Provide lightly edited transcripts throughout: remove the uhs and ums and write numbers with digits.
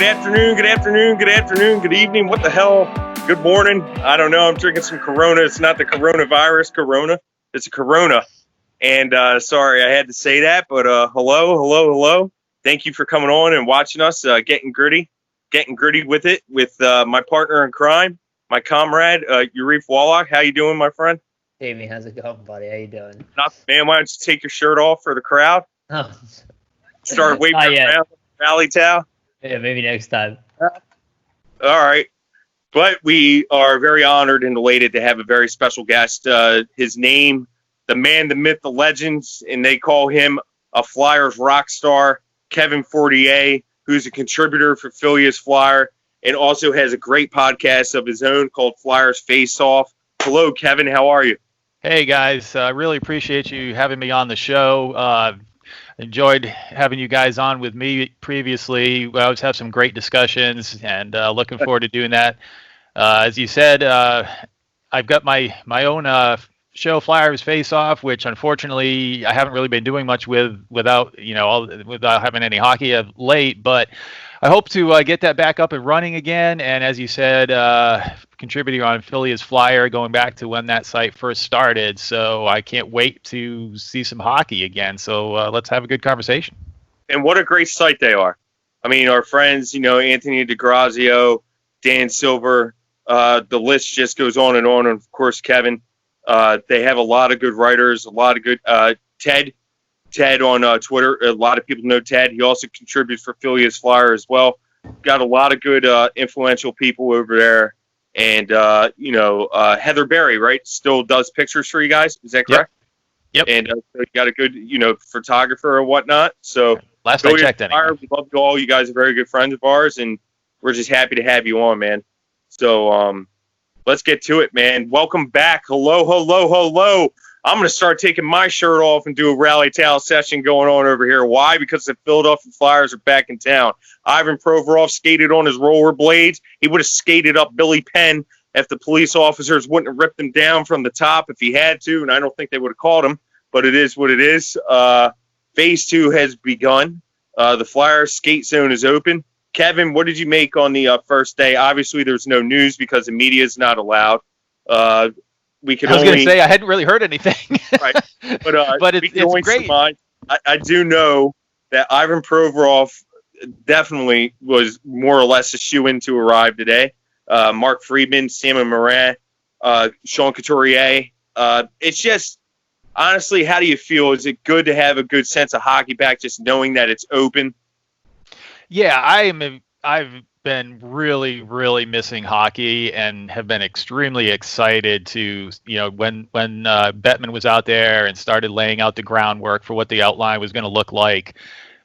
good evening. What the hell? Good morning. I don't know. I'm drinking some Corona. It's not the coronavirus Corona. It's a Corona. And sorry, I had to say that. But hello. Thank you for coming on and watching us. Getting gritty with it with my partner in crime, my comrade, Urif Wallach. How you doing, my friend? Jamie, how's it going, buddy? How you doing? Man, why don't you take your shirt off for the crowd? Oh. Start waving around rally towel. Yeah, maybe next time. All right. But we are very honored and elated to have a very special guest. His name, the man, the myth, the legends, and they call him a Flyers rock star, Kevin Fortier, who's a contributor for Phileas Flyer and also has a great podcast of his own called Flyers Face Off. Hello, Kevin. How are you? Hey, guys. I really appreciate you having me on the show. Enjoyed having you guys on with me previously. We always have some great discussions, and looking forward to doing that. As you said, I've got my own show, Flyers Face Off, which unfortunately I haven't really been doing much without having any hockey of late. But I hope to get that back up and running again. And as you said, contributing on Phileas Flyer, going back to when that site first started. So I can't wait to see some hockey again. So let's have a good conversation. And what a great site they are. I mean, our friends, Anthony DeGrazio, Dan Silver, the list just goes on. And of course, Kevin, they have a lot of good writers, a lot of good, Ted on Twitter. A lot of people know Ted. He also contributes for Phileas Flyer as well. Got a lot of good influential people over there. And, Heather Berry, right, still does pictures for you guys. Is that correct? Yep. And so you got a good, photographer or whatnot. So last I checked, anyway. We love you all. You guys are very good friends of ours, and we're just happy to have you on, man. So let's get to it, man. Welcome back. Hello. I'm going to start taking my shirt off and do a rally towel session going on over here. Why? Because the Philadelphia Flyers are back in town. Ivan Provorov skated on his rollerblades. He would have skated up Billy Penn if the police officers wouldn't have ripped him down from the top if he had to, and I don't think they would have caught him, but it is what it is. Phase 2 has begun. The Flyers skate zone is open. Kevin, what did you make on the first day? Obviously, there's no news because the media is not allowed. I was going to say I hadn't really heard anything. Right. But it's great. I do know that Ivan Provorov definitely was more or less a shoe-in to arrive today. Mark Friedman, Simon Morin, Sean Couturier. It's just, honestly, how do you feel? Is it good to have a good sense of hockey back, just knowing that it's open? Yeah, I've been really, really missing hockey and have been extremely excited to, when Bettman was out there and started laying out the groundwork for what the outline was going to look like.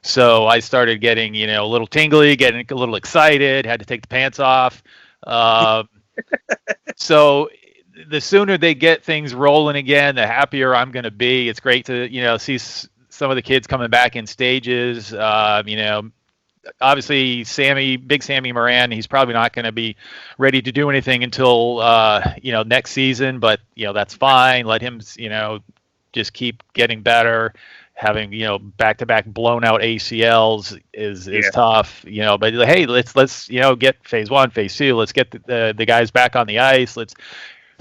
So I started getting, a little tingly, getting a little excited, had to take the pants off. So the sooner they get things rolling again, the happier I'm going to be. It's great to, see some of the kids coming back in stages, Obviously, Big Sammy Moran, he's probably not going to be ready to do anything until, next season, but, that's fine. Let him, just keep getting better. Having, back-to-back blown out ACLs is tough, but hey, let's, get phase 1, phase 2. Let's get the guys back on the ice. Let's,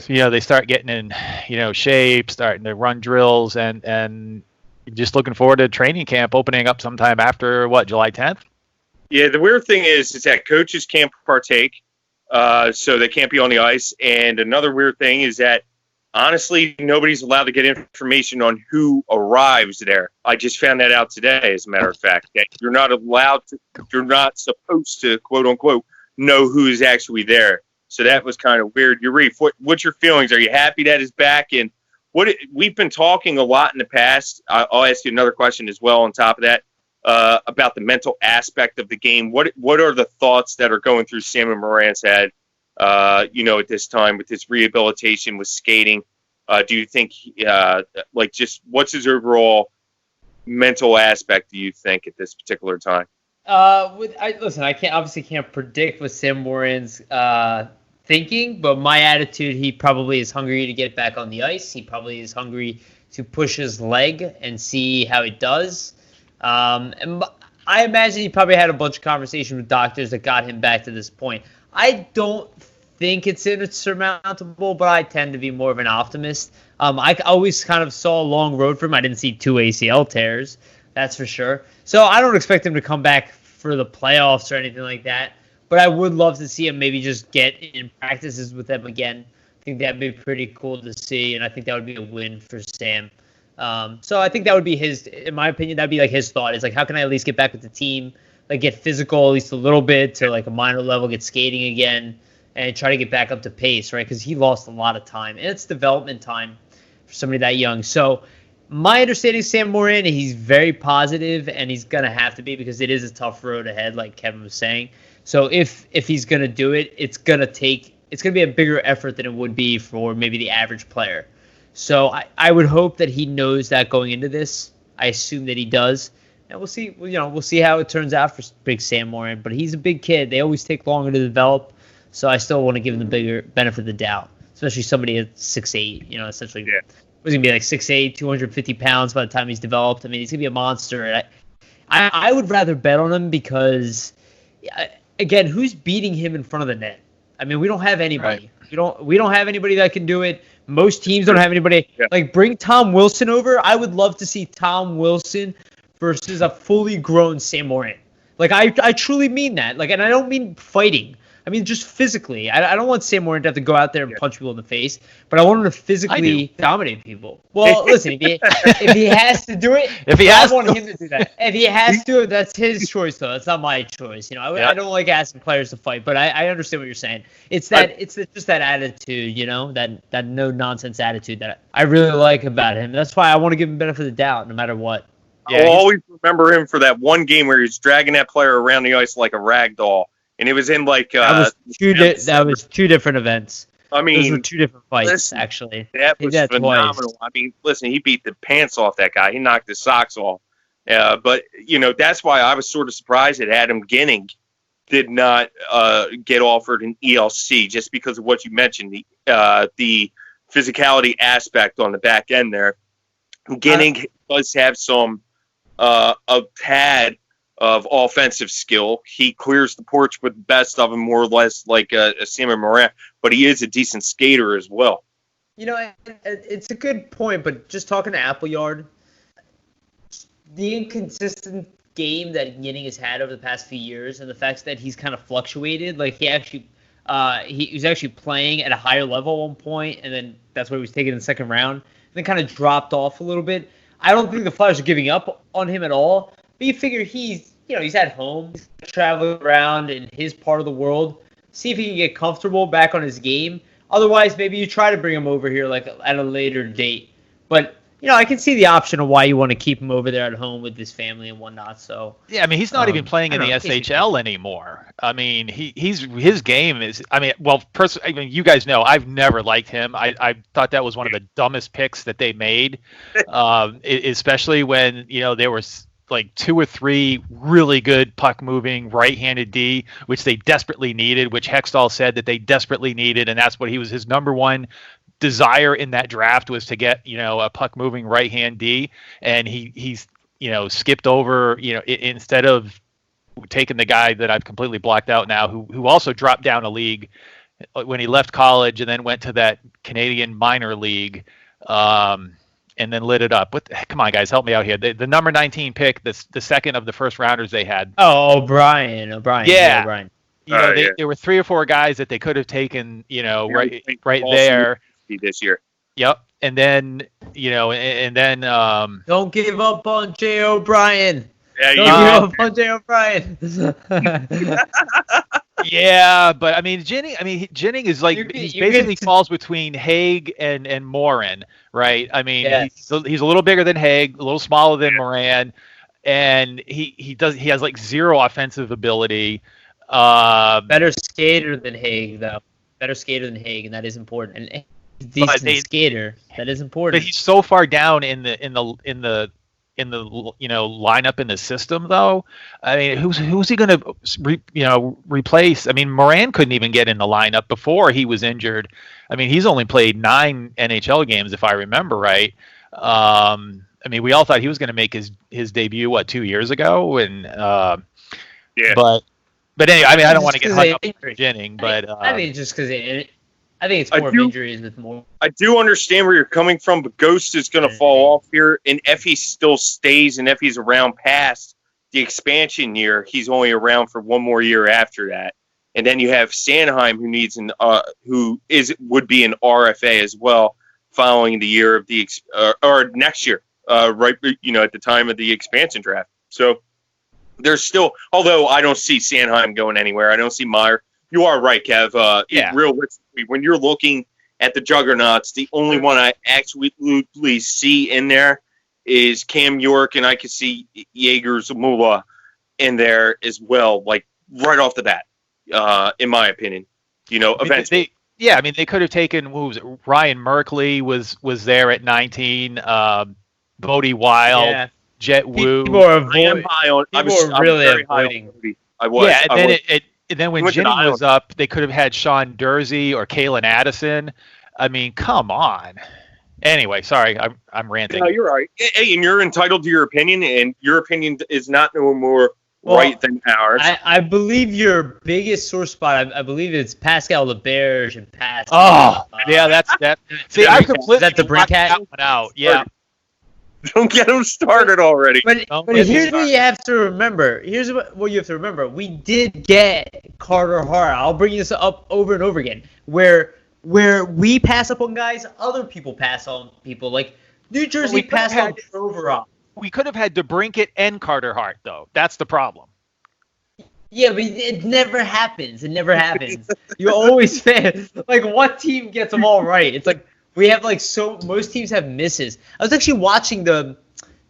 they start getting in, shape, starting to run drills and just looking forward to training camp opening up sometime after July 10th? Yeah, the weird thing is that coaches can't partake, so they can't be on the ice. And another weird thing is that, honestly, nobody's allowed to get information on who arrives there. I just found that out today, as a matter of fact. That you're not supposed to, quote unquote, know who's actually there. So that was kind of weird. Urif, what's your feelings? Are you happy that it's back? And we've been talking a lot in the past. I'll ask you another question as well on top of that. About the mental aspect of the game. What are the thoughts that are going through Simon Moran's head, at this time with his rehabilitation, with skating? Do you think, what's his overall mental aspect, do you think, at this particular time? I can't predict what Sam Moran's thinking, but my attitude, he probably is hungry to get back on the ice. He probably is hungry to push his leg and see how it does. And I imagine he probably had a bunch of conversations with doctors that got him back to this point. I don't think it's insurmountable, but I tend to be more of an optimist. I always kind of saw a long road for him. I didn't see 2 ACL tears, that's for sure. So I don't expect him to come back for the playoffs or anything like that. But I would love to see him maybe just get in practices with them again. I think that'd be pretty cool to see, and I think that would be a win for Sam. So I think that would be his, in my opinion, that'd be like his thought. Is like, how can I at least get back with the team, like get physical at least a little bit to like a minor level, get skating again, and try to get back up to pace, right? Because he lost a lot of time, and it's development time for somebody that young. So my understanding of Sam Morin, he's very positive, and he's gonna have to be because it is a tough road ahead, like Kevin was saying. So if he's gonna do it, it's gonna be a bigger effort than it would be for maybe the average player. So I would hope that he knows that going into this. I assume that he does, and we'll see. We'll see how it turns out for big Sam Morin. But he's a big kid. They always take longer to develop, so I still want to give him the bigger benefit of the doubt, especially somebody at 6'8". Essentially, he's gonna be like 6'8", 250 pounds by the time he's developed. I mean, he's gonna be a monster. And I would rather bet on him because, again, who's beating him in front of the net? I mean, we don't have anybody. Right. We don't have anybody that can do it. Most teams don't have anybody. Yeah. Like, bring Tom Wilson over. I would love to see Tom Wilson versus a fully grown Sam Morin. Like, I truly mean that. Like, and I don't mean fighting. I mean, just physically. I don't want Sam Morin to have to go out there and punch people in the face, but I want him to physically dominate people. Well, listen, if he has to do it, I want him to do that. If he has to, that's his choice, though. That's not my choice. I don't like asking players to fight, but I understand what you're saying. It's just that attitude, that no nonsense attitude that I really like about him. That's why I want to give him benefit of the doubt, no matter what. Yeah, I'll always remember him for that one game where he was dragging that player around the ice like a rag doll. And it was in like that was two different events. I mean, those were 2 different fights, actually. That was phenomenal. Twice. I mean, listen, he beat the pants off that guy. He knocked his socks off. But that's why I was sort of surprised that Adam Ginning did not get offered an ELC, just because of what you mentioned, the physicality aspect on the back end there. Ginning does have some a tad of offensive skill. He clears the porch with the best of them, more or less like a Simon Morin, but he is a decent skater as well. It's a good point, but just talking to Appleyard, the inconsistent game that Ginning has had over the past few years, and the fact that he's kind of fluctuated, like he was actually playing at a higher level at one point, and then that's why he was taken in the second round, and then kind of dropped off a little bit. I don't think the Flyers are giving up on him at all, but you figure he's at home, he's traveling around in his part of the world. See if he can get comfortable back on his game. Otherwise, maybe you try to bring him over here like at a later date. But I can see the option of why you want to keep him over there at home with his family and whatnot. So yeah, I mean, he's not even playing in the SHL anymore. I mean, his game is. I mean, well, personally, you guys know I've never liked him. I thought that was one of the dumbest picks that they made, especially when there was like 2 or 3 really good puck moving right-handed D, which they desperately needed, which Hextall said that they desperately needed, and that's what his number one desire in that draft was to get a puck moving right-hand D, and he's skipped over instead of taking the guy that I've completely blocked out now, who also dropped down a league when he left college and then went to that Canadian minor league. And then lit it up. Come on, guys, help me out here. The number 19 pick, the second of the first rounders they had. Oh, O'Brien. Yeah. O'Brien. There were 3 or 4 guys that they could have taken, right there. This year. Yep. And then, and then. Don't give up on Jay O'Brien. Yeah, Don't give up on Jay O'Brien. Yeah, but I mean, Ginning is like he basically falls between Haig and Morin, right? I mean, he's a little bigger than Haig, a little smaller than Morin, and he has like 0 offensive ability. Better skater than Haig, though. Better skater than Haig, and that is important. And decent skater, that is important. But he's so far down in the lineup in the system, though. I mean, who's he going to replace? I mean, Morin couldn't even get in the lineup before he was injured. I mean, he's only played 9 NHL games if I remember right. I mean, we all thought he was going to make his debut 2 years ago, and Yeah. But anyway, I mean, I don't want to Just get 'cause hung up in the beginning, but I think it's just because I think it's I more of do- injuries with more. I do understand where you're coming from, but Ghost is going to fall off here. And if he still stays and if he's around past the expansion year, he's only around for one more year after that. And then you have Sanheim, who needs would be an RFA as well, following the year of the or next year, right? At the time of the expansion draft. So there's still, although I don't see Sanheim going anywhere. I don't see Meyer. You are right, Kev. Realistically, when you're looking at the juggernauts, the only one I actually see in there is Cam York, and I can see Jaeger Zamula in there as well, like right off the bat, in my opinion. Eventually. They could have taken, who was it? Ryan Merkley was there at 19, Bodie Wild, Jet Wu. People are really avoiding. I was. Yeah, and then when Jennings was up, they could have had Sean Dursey or Kalen Addison. I mean, come on. Anyway, sorry, I'm ranting. No, you're right. Hey, and you're entitled to your opinion, and your opinion is not no more right than ours. I believe your biggest sore spot, I believe it's Pascal LeBerge and Pascal. Oh, yeah, that's that. See, I completely is that the Brick Hat? that one out. Yeah. Don't get them started already. But here's what you have to remember. Here's what you have to remember. We did get Carter Hart. I'll bring this up over and over again. Where we pass up on guys, other people pass on people. Like New Jersey passed on Provorov. We could have had DeBrincat and Carter Hart, though. That's the problem. Yeah, but it never happens. It never happens. You always fail. Like, what team gets them all right? It's like we have most teams have misses. I was actually watching this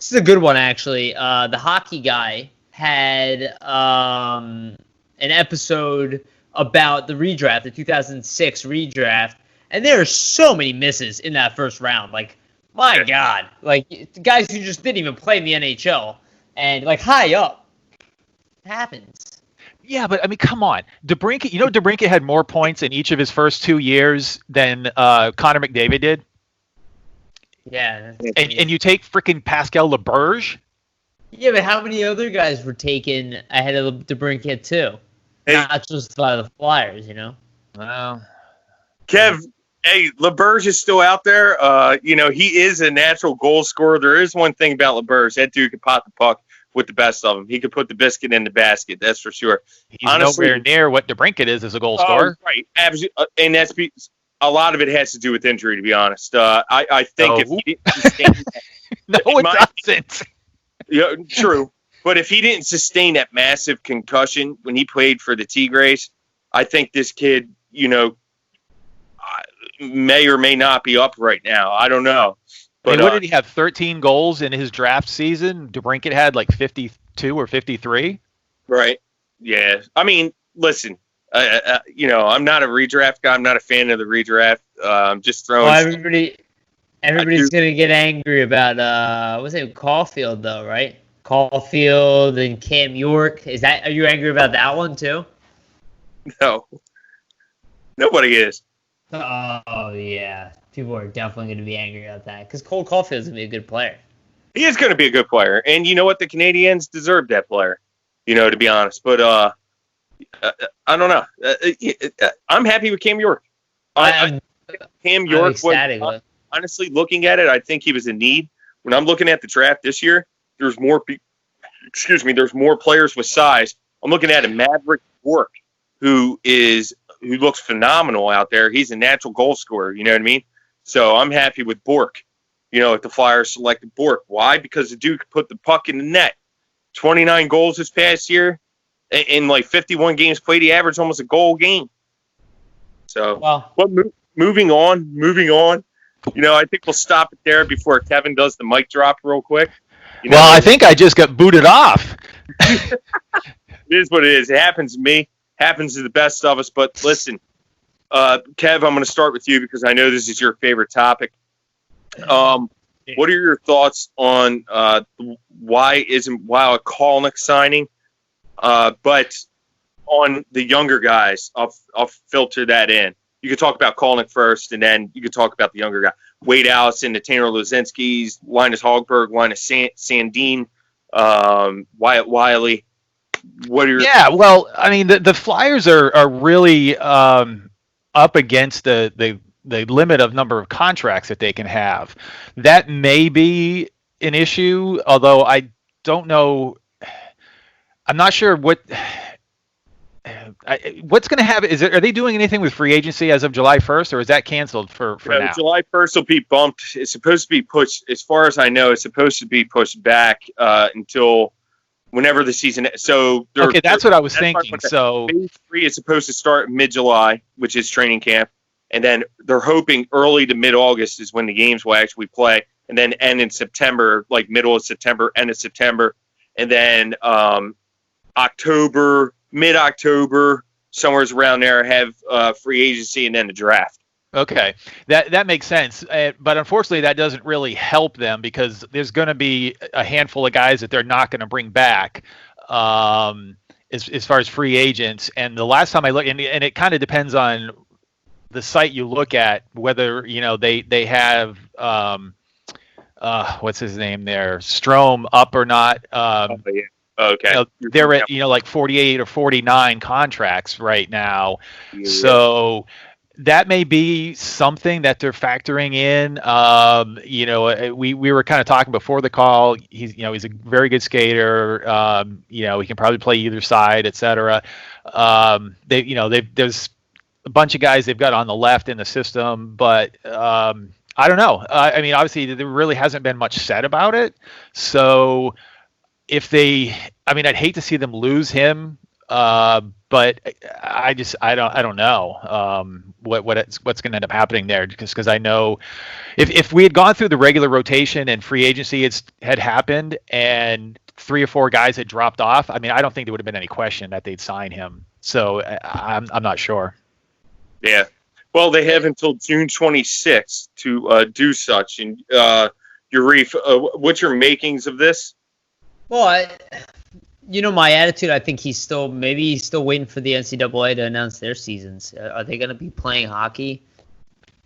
is a good one actually. The hockey guy had an episode about the redraft, the 2006 redraft, and there are so many misses in that first round. Like, my God, like guys who just didn't even play in the NHL and like high up. It happens. Yeah, but I mean, come on. DeBrincat, DeBrincat had more points in each of his first 2 years than Connor McDavid did. Yeah. And you take freaking Pascal LeBerge? Yeah, but how many other guys were taken ahead of DeBrincat too? Hey. Not just by the Flyers, Well, Kev, hey, LeBerge is still out there. He is a natural goal scorer. There is one thing about LeBerge. That dude can pop the puck with the best of them. He could put the biscuit in the basket, that's for sure. He's nowhere near what DeBrincat is as a goal scorer. Right, absolutely. And a lot of it has to do with injury, to be honest. I think if he didn't sustain no, it doesn't. Yeah, true. But if he didn't sustain that massive concussion when he played for the Tigres, I think this kid, may or may not be up right now. I don't know. But what did he have? 13 goals in his draft season. DeBrincat had like 52 or 53. Right. Yeah. I mean, listen. I'm not a redraft guy. I'm not a fan of the redraft. I'm just throwing. Well, everybody's gonna get angry about what's it, Caulfield though, right? Caulfield and Cam York. Are you angry about that one too? No. Nobody is. Oh yeah, people are definitely going to be angry about that because Cole Caulfield's going to be a good player. He is going to be a good player, and you know what? The Canadiens deserve that player. To be honest, but I don't know. I'm happy with Cam York. Cam York was honestly looking at it. I think he was in need. When I'm looking at the draft this year, there's more. There's more players with size. I'm looking at a Maverick Bork, who looks phenomenal out there. He's a natural goal scorer, you know what I mean? So I'm happy with Bork. If the Flyers selected Bork. Why? Because the dude could put the puck in the net. 29 goals this past year. In like 51 games played, he averaged almost a goal a game. So, moving on. I think we'll stop it there before Kevin does the mic drop real quick. Well, I think I just got booted off. It is what it is. It happens to me. Happens to the best of us. But listen, Kev, I'm going to start with you because I know this is your favorite topic. What are your thoughts on why a Kalnick signing, but on the younger guys? I'll filter that in. you could talk about Kalnick first, and then you could talk about the younger guy. Wade Allison, the Tanner Lozinskis, Linus Hogberg, Linus Sandin, Wyatt Wiley. What are your... Yeah, well, I mean, the Flyers are really up against the limit of number of contracts that they can have. That may be an issue, although I don't know. I'm not sure what's going to happen. Are they doing anything with free agency as of July 1st, or is that canceled for now? July 1st will be bumped. It's supposed to be pushed, as far as I know, it's supposed to be pushed back until whenever the season. So okay, that's what I was thinking. So phase 3 is supposed to start mid-July, which is training camp, and then they're hoping early to mid-August is when the games will actually play, and then end in September, like middle of September, end of September, and then October, mid-October, somewhere around there, have free agency and then the draft. Okay, that makes sense, but unfortunately that doesn't really help them because there's going to be a handful of guys that they're not going to bring back as far as free agents. And the last time I looked, and it kind of depends on the site you look at, whether they have what's his name there, Strome up or not. Yeah. Okay. They're at like 48 or 49 contracts right now, so that may be something that they're factoring in. We were kind of talking before the call. He's a very good skater. He can probably play either side, etc. There's a bunch of guys they've got on the left in the system, but I don't know. I mean, obviously there really hasn't been much said about it. So I'd hate to see them lose him. But I don't know what's going to end up happening there because I know if we had gone through the regular rotation and free agency had happened and 3 or 4 guys had dropped off, I mean, I don't think there would have been any question that they'd sign him. So I'm not sure. Yeah. Well, they have until June 26th to do such. And Reef, what's your makings of this? Well, my attitude, I think he's still waiting for the NCAA to announce their seasons. Are they going to be playing hockey?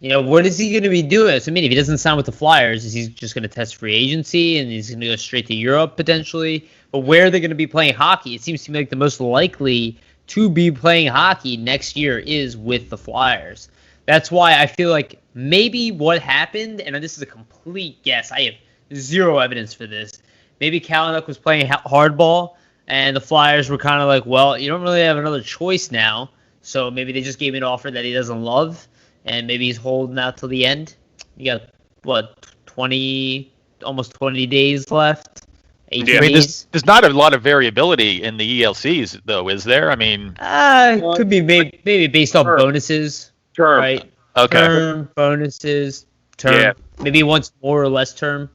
What is he going to be doing? So, I mean, if he doesn't sign with the Flyers, is he just going to test free agency and he's going to go straight to Europe potentially? But where are they going to be playing hockey? It seems to me like the most likely to be playing hockey next year is with the Flyers. That's why I feel like maybe what happened, and this is a complete guess, I have zero evidence for this. Maybe Kalanick was playing hardball, and the Flyers were kind of like, well, you don't really have another choice now, so maybe they just gave him an offer that he doesn't love, and maybe he's holding out till the end. You got, almost 20 days left? 18 I mean, days? there's not a lot of variability in the ELCs, though, is there? I mean... it could be maybe based on bonuses. Term. Right? Okay. Term, bonuses, term. Yeah. Maybe he wants more or less term,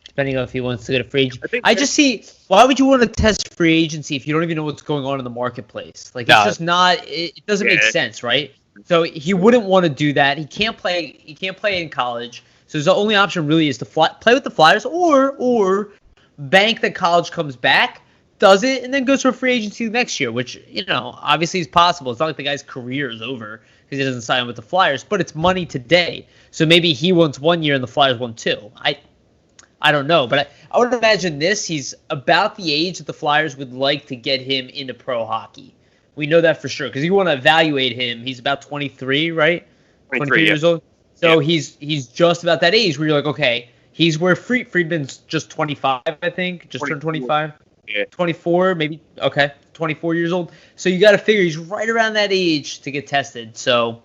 depending on if he wants to get a free agent. I just see, why would you want to test free agency if you don't even know what's going on in the marketplace? Like, it's just not, it doesn't make sense, right? So he wouldn't want to do that. He can't play in college. So his only option really is to play with the Flyers or bank that college comes back, does it, and then goes for a free agency next year, which, obviously is possible. It's not like the guy's career is over because he doesn't sign with the Flyers, but it's money today. So maybe he wants 1 year and the Flyers want 2. I don't know, but I would imagine he's about the age that the Flyers would like to get him into pro hockey. We know that for sure because you want to evaluate him. He's about 23, right? 23 years old. So he's just about that age where you're like, okay, he's where Friedman's just 25, I think, just turned 25. Yeah. 24, maybe. Okay, 24 years old. So you got to figure he's right around that age to get tested. So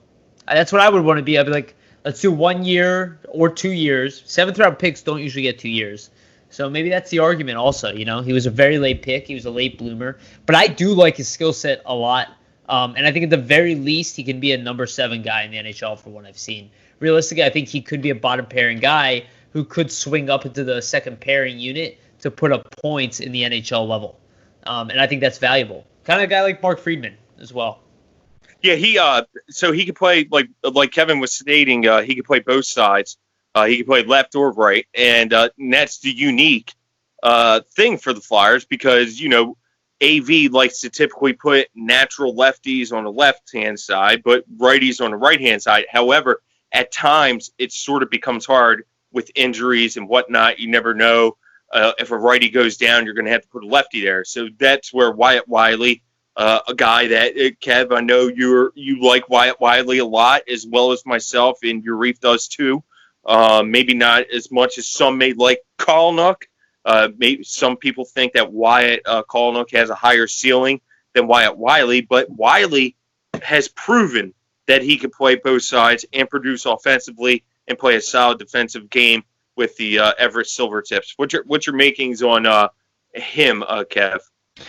that's what I would want to be. I'd be like, let's do 1 year or 2 years. 7th-round picks don't usually get 2 years. So maybe that's the argument also, He was a very late pick. He was a late bloomer. But I do like his skill set a lot. And I think at the very least, he can be a number 7 guy in the NHL for what I've seen. Realistically, I think he could be a bottom pairing guy who could swing up into the second pairing unit to put up points in the NHL level. And I think that's valuable. Kind of a guy like Mark Friedman as well. Yeah, so he could play, like Kevin was stating, he could play both sides. He could play left or right, and that's the unique thing for the Flyers because, AV likes to typically put natural lefties on the left-hand side, but righties on the right-hand side. However, at times it sort of becomes hard with injuries and whatnot. You never know. If a righty goes down, you're going to have to put a lefty there. So that's where Wyatt Wiley, a guy that, Kev, I know you like Wyatt Wiley a lot, as well as myself, and your Reef does too. Maybe not as much as some may like Kalnook. Maybe some people think that Wyatt Kalnook has a higher ceiling than Wyatt Wiley, but Wiley has proven that he can play both sides and produce offensively and play a solid defensive game with the Everett Silvertips. What's your makings on him, Kev?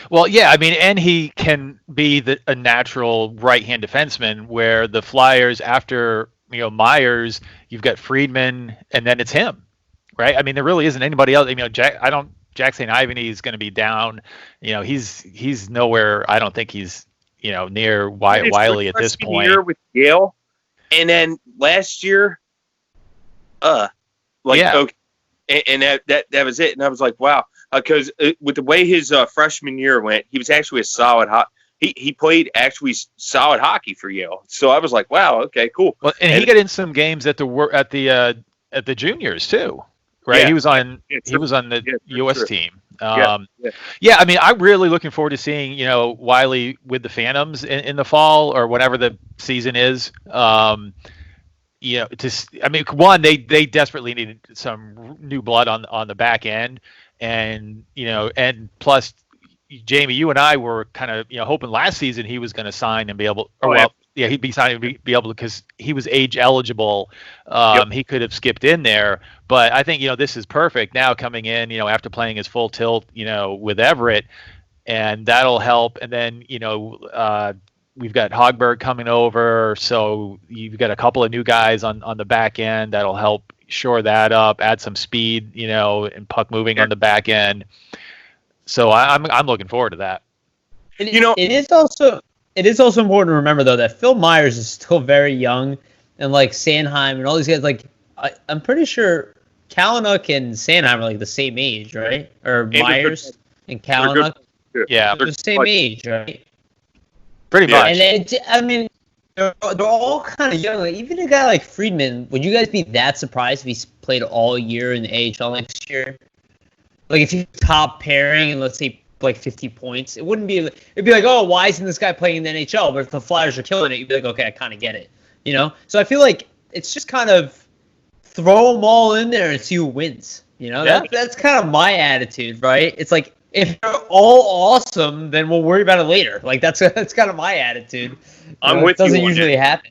Well, yeah, I mean, and he can be a natural right-hand defenseman, where the Flyers, after Myers, you've got Friedman, and then it's him, right? I mean, there really isn't anybody else. Jack St. Ivany is going to be down. He's nowhere. I don't think he's near Wyatt Wiley at this point. Year with Yale, and then last year, okay, and that was it. And I was like, wow, because with the way his freshman year went, he was actually a solid he played actually solid hockey for Yale. So I was like, wow, okay, cool. Well, and he got in some games at the juniors too, right? Yeah. He was on the U.S. sure. team. Yeah. I mean, I'm really looking forward to seeing Wiley with the Phantoms in the fall or whenever the season is. One, they desperately needed some new blood on the back end, and plus, Jamie, you and I were kind of hoping last season he was going to sign and be able, he'd be signed and be able to, because he was age eligible. He could have skipped in there, but I think this is perfect now coming in after playing his full tilt with Everett, and that'll help. And then we've got Hogberg coming over, so you've got a couple of new guys on the back end that'll help shore that up, add some speed, and puck moving on the back end. So I'm looking forward to that. It is also important to remember though that Phil Myers is still very young, and like Sanheim and all these guys, like I'm pretty sure Kalanook and Sanheim are like the same age, right? Or Myers and Kalanook, yeah, they're the same age, right? Pretty much. And they're all kind of young. Like, even a guy like Friedman, would you guys be that surprised if he's played all year in the AHL next year? Like if he's top pairing and let's say like 50 points, it'd be like, oh, why isn't this guy playing in the NHL? But if the Flyers are killing it, you'd be like, okay, I kind of get it, So I feel like it's just kind of throw them all in there and see who wins. That's kind of my attitude, right? It's like if they're all awesome, then we'll worry about it later. Like that's kind of my attitude. I'm with you. It doesn't you usually happen.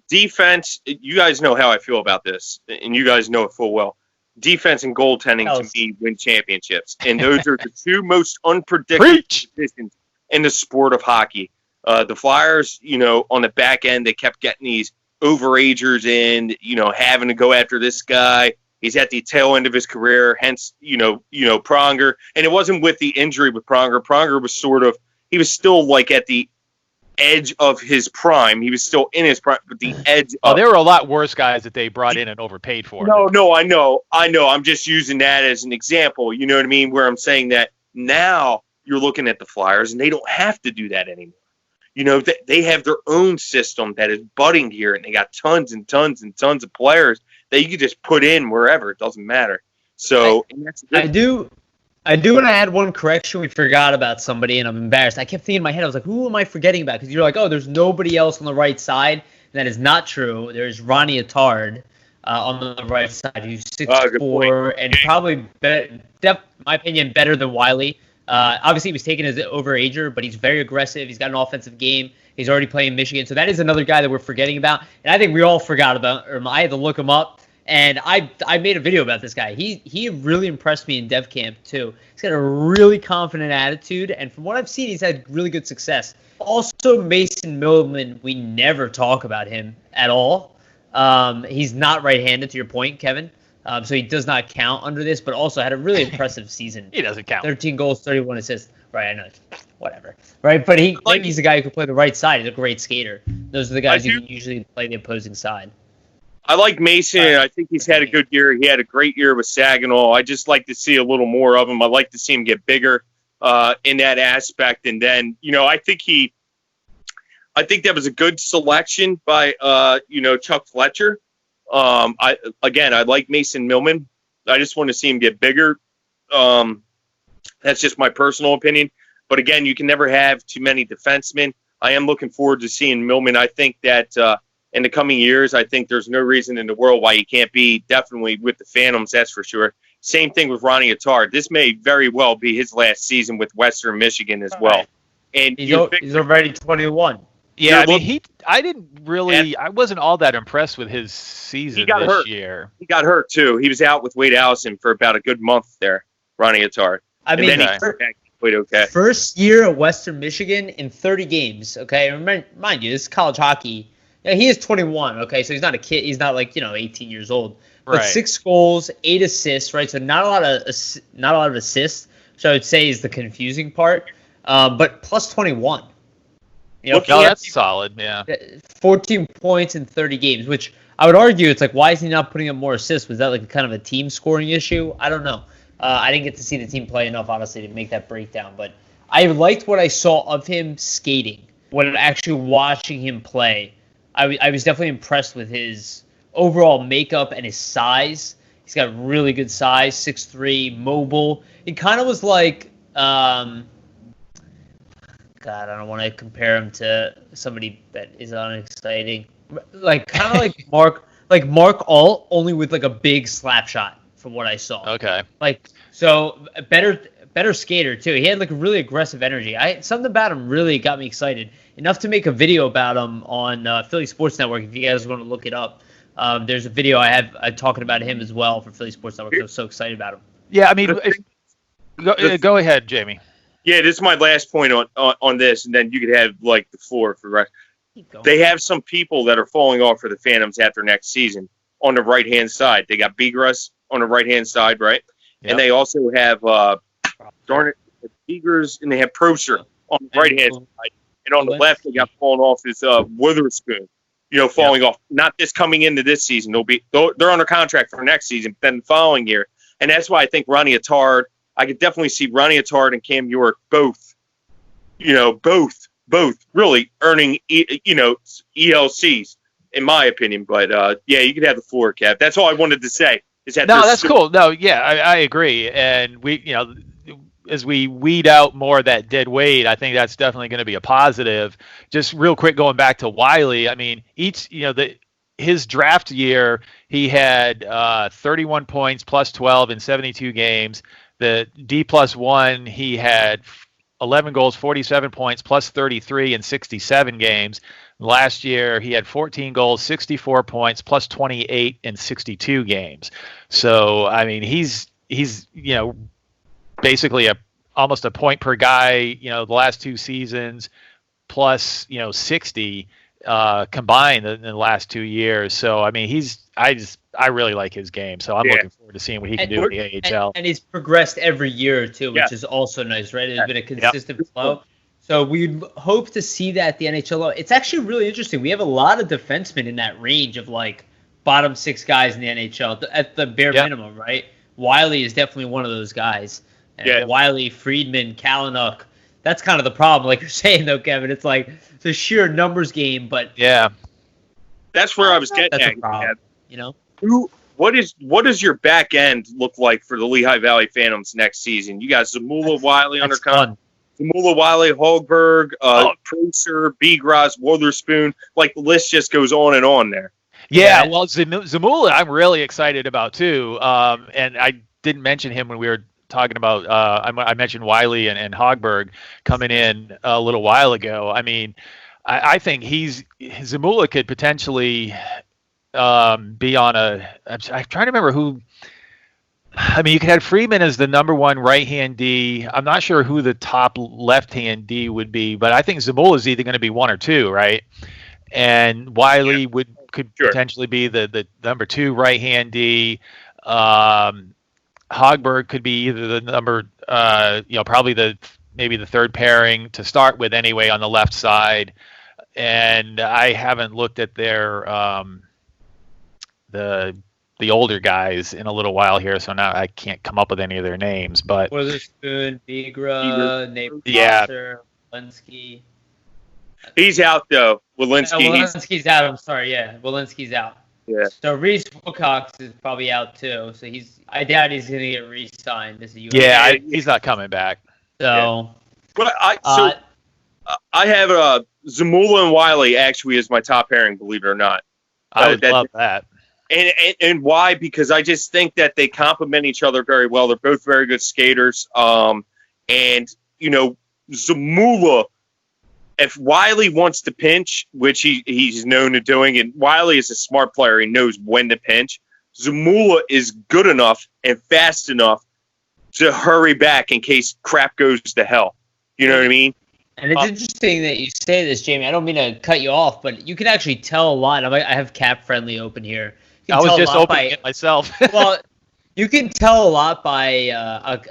Defense, you guys know how I feel about this, and you guys know it full well. Defense and goaltending to me win championships, and those are the two most unpredictable positions in the sport of hockey. The Flyers, on the back end, they kept getting these overagers in, having to go after this guy. He's at the tail end of his career, hence, Pronger. And it wasn't with the injury with Pronger. Pronger was he was still like at the edge of his prime. He was still in his prime, but the edge there were a lot worse guys that they brought in and overpaid for. No, I know. I'm just using that as an example. You know what I mean? Where I'm saying that now you're looking at the Flyers and they don't have to do that anymore. They have their own system that is budding here, and they got tons and tons and tons of players that you could just put in wherever. It doesn't matter. So I do want to add one correction. We forgot about somebody, and I'm embarrassed. I kept thinking in my head, I was like, who am I forgetting about? Because you're like, oh, there's nobody else on the right side. And that is not true. There's Ronnie Attard on the right side, who's 6'4", and probably, in my opinion, better than Wiley. Obviously, he was taken as an overager, but he's very aggressive. He's got an offensive game. He's already playing Michigan. So that is another guy that we're forgetting about. And I think we all forgot about him. I had to look him up. And I made a video about this guy. He really impressed me in dev camp, too. He's got a really confident attitude. And from what I've seen, he's had really good success. Also, Mason Millman, we never talk about him at all. He's not right-handed, to your point, Kevin. So he does not count under this, but also had a really impressive season. He doesn't count. 13 goals, 31 assists. Right, I know. Whatever. Right, but he's a guy who can play the right side. He's a great skater. Those are the guys who can usually play the opposing side. I like Mason. I think he's had a good year. He had a great year with Saginaw. I just like to see a little more of him. I like to see him get bigger. in that aspect. And then, I think that was a good selection by, Chuck Fletcher. I like Mason Millman. I just want to see him get bigger. That's just my personal opinion. But again, you can never have too many defensemen. I am looking forward to seeing Millman. I think that in the coming years, I think there's no reason in the world why he can't be definitely with the Phantoms, that's for sure. Same thing with Ronnie Attard. This may very well be his last season with Western Michigan as well. And he's already 21. Yeah, I wasn't all that impressed with his season this year. He got hurt, too. He was out with Wade Allison for about a good month there, Ronnie Attard. Played okay. First year at Western Michigan in 30 games, okay? Mind you, this is college hockey. Yeah, he is 21, okay? So he's not a kid. He's not 18 years old. But right. 6 goals, 8 assists, right? So not a lot of assists, which I would say is the confusing part. But plus 21. That's solid, yeah. 14 points in 30 games, which I would argue it's why is he not putting up more assists? Was that kind of a team scoring issue? I don't know. I didn't get to see the team play enough, honestly, to make that breakdown. But I liked what I saw of him skating. When actually watching him play, I was definitely impressed with his overall makeup and his size. He's got really good size, 6'3", mobile. It kind of was God, I don't want to compare him to somebody that is unexciting. Mark Alt, only with a big slap shot. From what I saw. Okay. So better skater too. He had a really aggressive energy. Something about him really got me excited. Enough to make a video about him on Philly Sports Network. If you guys want to look it up, there's a video I have talking about him as well for Philly Sports Network. I was so excited about him. Yeah, I mean, go ahead, Jamie. Yeah, this is my last point on this, and then you could have the floor for the rest. They have some people that are falling off for the Phantoms after next season on the right-hand side. They got Bigras on the right-hand side, right? Yep. And they also have, Begers, and they have Prosher on the right-hand side. And on the left, they got falling off is Witherspoon, falling off. Not this coming into this season. They're under contract for next season, but then the following year. And that's why I think Ronnie Attard, I could definitely see Ronnie Attard and Cam York both really earning, ELCs, in my opinion. But, you could have the floor, Kev. That's all I wanted to say. No, that's cool. No, yeah, I agree. And we, as we weed out more of that dead weight, I think that's definitely going to be a positive. Just real quick, going back to Wiley, I mean, his draft year, he had 31 points plus 12 in 72 games. The D+1, he had 11 goals, 47 points plus 33 in 67 games. Last year, he had 14 goals, 64 points, plus 28 in 62 games. So, I mean, he's basically almost a point per guy, the last 2 seasons, plus, 60 combined in the last 2 years. So, I mean, I really like his game. So I'm looking forward to seeing what he can do in the AHL. And he's progressed every year, too, which is also nice, right? There's been a consistent flow. So we'd hope to see that at the NHL. It's actually really interesting. We have a lot of defensemen in that range of bottom 6 guys in the NHL at the bare minimum, right? Wiley is definitely one of those guys. And Wiley, Friedman, Kalynuk. That's kind of the problem, like you're saying, though, Kevin. It's it's a sheer numbers game, but that's where I was getting at. Problem, What does your back end look like for the Lehigh Valley Phantoms next season? You got Zamula, Wiley under contract. Zamula, Wiley, Hogberg, Prosher, Bigras, Witherspoon. The list just goes on and on there. Yeah, well, Zamula, I'm really excited about too. And I didn't mention him when we were talking about. I mentioned Wiley and Hogberg coming in a little while ago. I mean, I think Zamula could potentially be on a. I'm trying to remember who. I mean, you could have Freeman as the number 1 right-hand D. I'm not sure who the top left-hand D would be, but I think Zamula is either going to be 1 or 2, right? And Wiley could potentially be the number 2 right-hand D. Hogberg could be either the number, probably maybe the third pairing to start with anyway on the left side. And I haven't looked at their the the older guys in a little while here, so now I can't come up with any of their names. But Witherspoon, Bigra, Nate Yeah. Foster, Walensky. He's out though. Walensky. Walensky's out. I'm sorry. Yeah, Walensky's out. Yeah. So Reese Wilcox is probably out too. So I doubt he's gonna get re-signed as a U.S. yeah, he's not coming back. So. But I have Zamula and Wiley actually as my top pairing, believe it or not. I would love that. And why? Because I just think that they complement each other very well. They're both very good skaters. And Zamula, if Wiley wants to pinch, which he's known to doing, and Wiley is a smart player, he knows when to pinch. Zamula is good enough and fast enough to hurry back in case crap goes to hell. You know what I mean? And it's interesting that you say this, Jamie. I don't mean to cut you off, but you can actually tell a lot. I have Cap Friendly open here. I was just opening it myself. Well, you can tell a lot by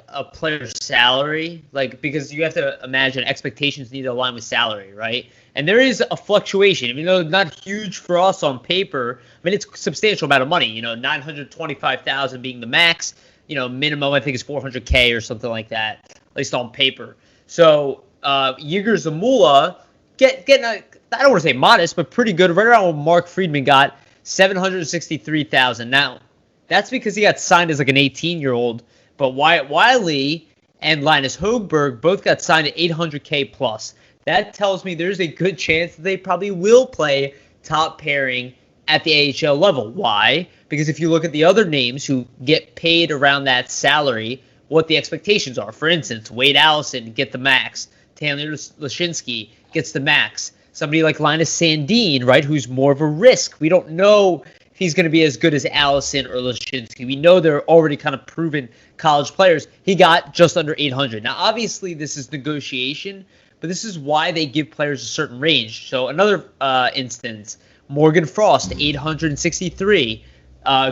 a player's salary, because you have to imagine expectations need to align with salary, right? And there is a fluctuation, even though not huge for us on paper. I mean, it's a substantial amount of money. $925,000 being the max. Minimum I think is $400K or something like that, at least on paper. So Yeager Zamula getting I don't want to say modest, but pretty good, right around what Mark Friedman got. $763,000. Now, that's because he got signed as an 18-year-old, but Wyatt Wiley and Linus Hoegberg both got signed at $800K plus. That tells me there's a good chance that they probably will play top pairing at the AHL level. Why? Because if you look at the other names who get paid around that salary, what the expectations are. For instance, Wade Allison get the max. Taylor Lashinsky gets the max. Somebody like Linus Sandin, right, who's more of a risk. We don't know if he's going to be as good as Allison or Lashinsky. We know they're already kind of proven college players. He got just under 800. Now, obviously, this is negotiation, but this is why they give players a certain range. So another instance, Morgan Frost, 863.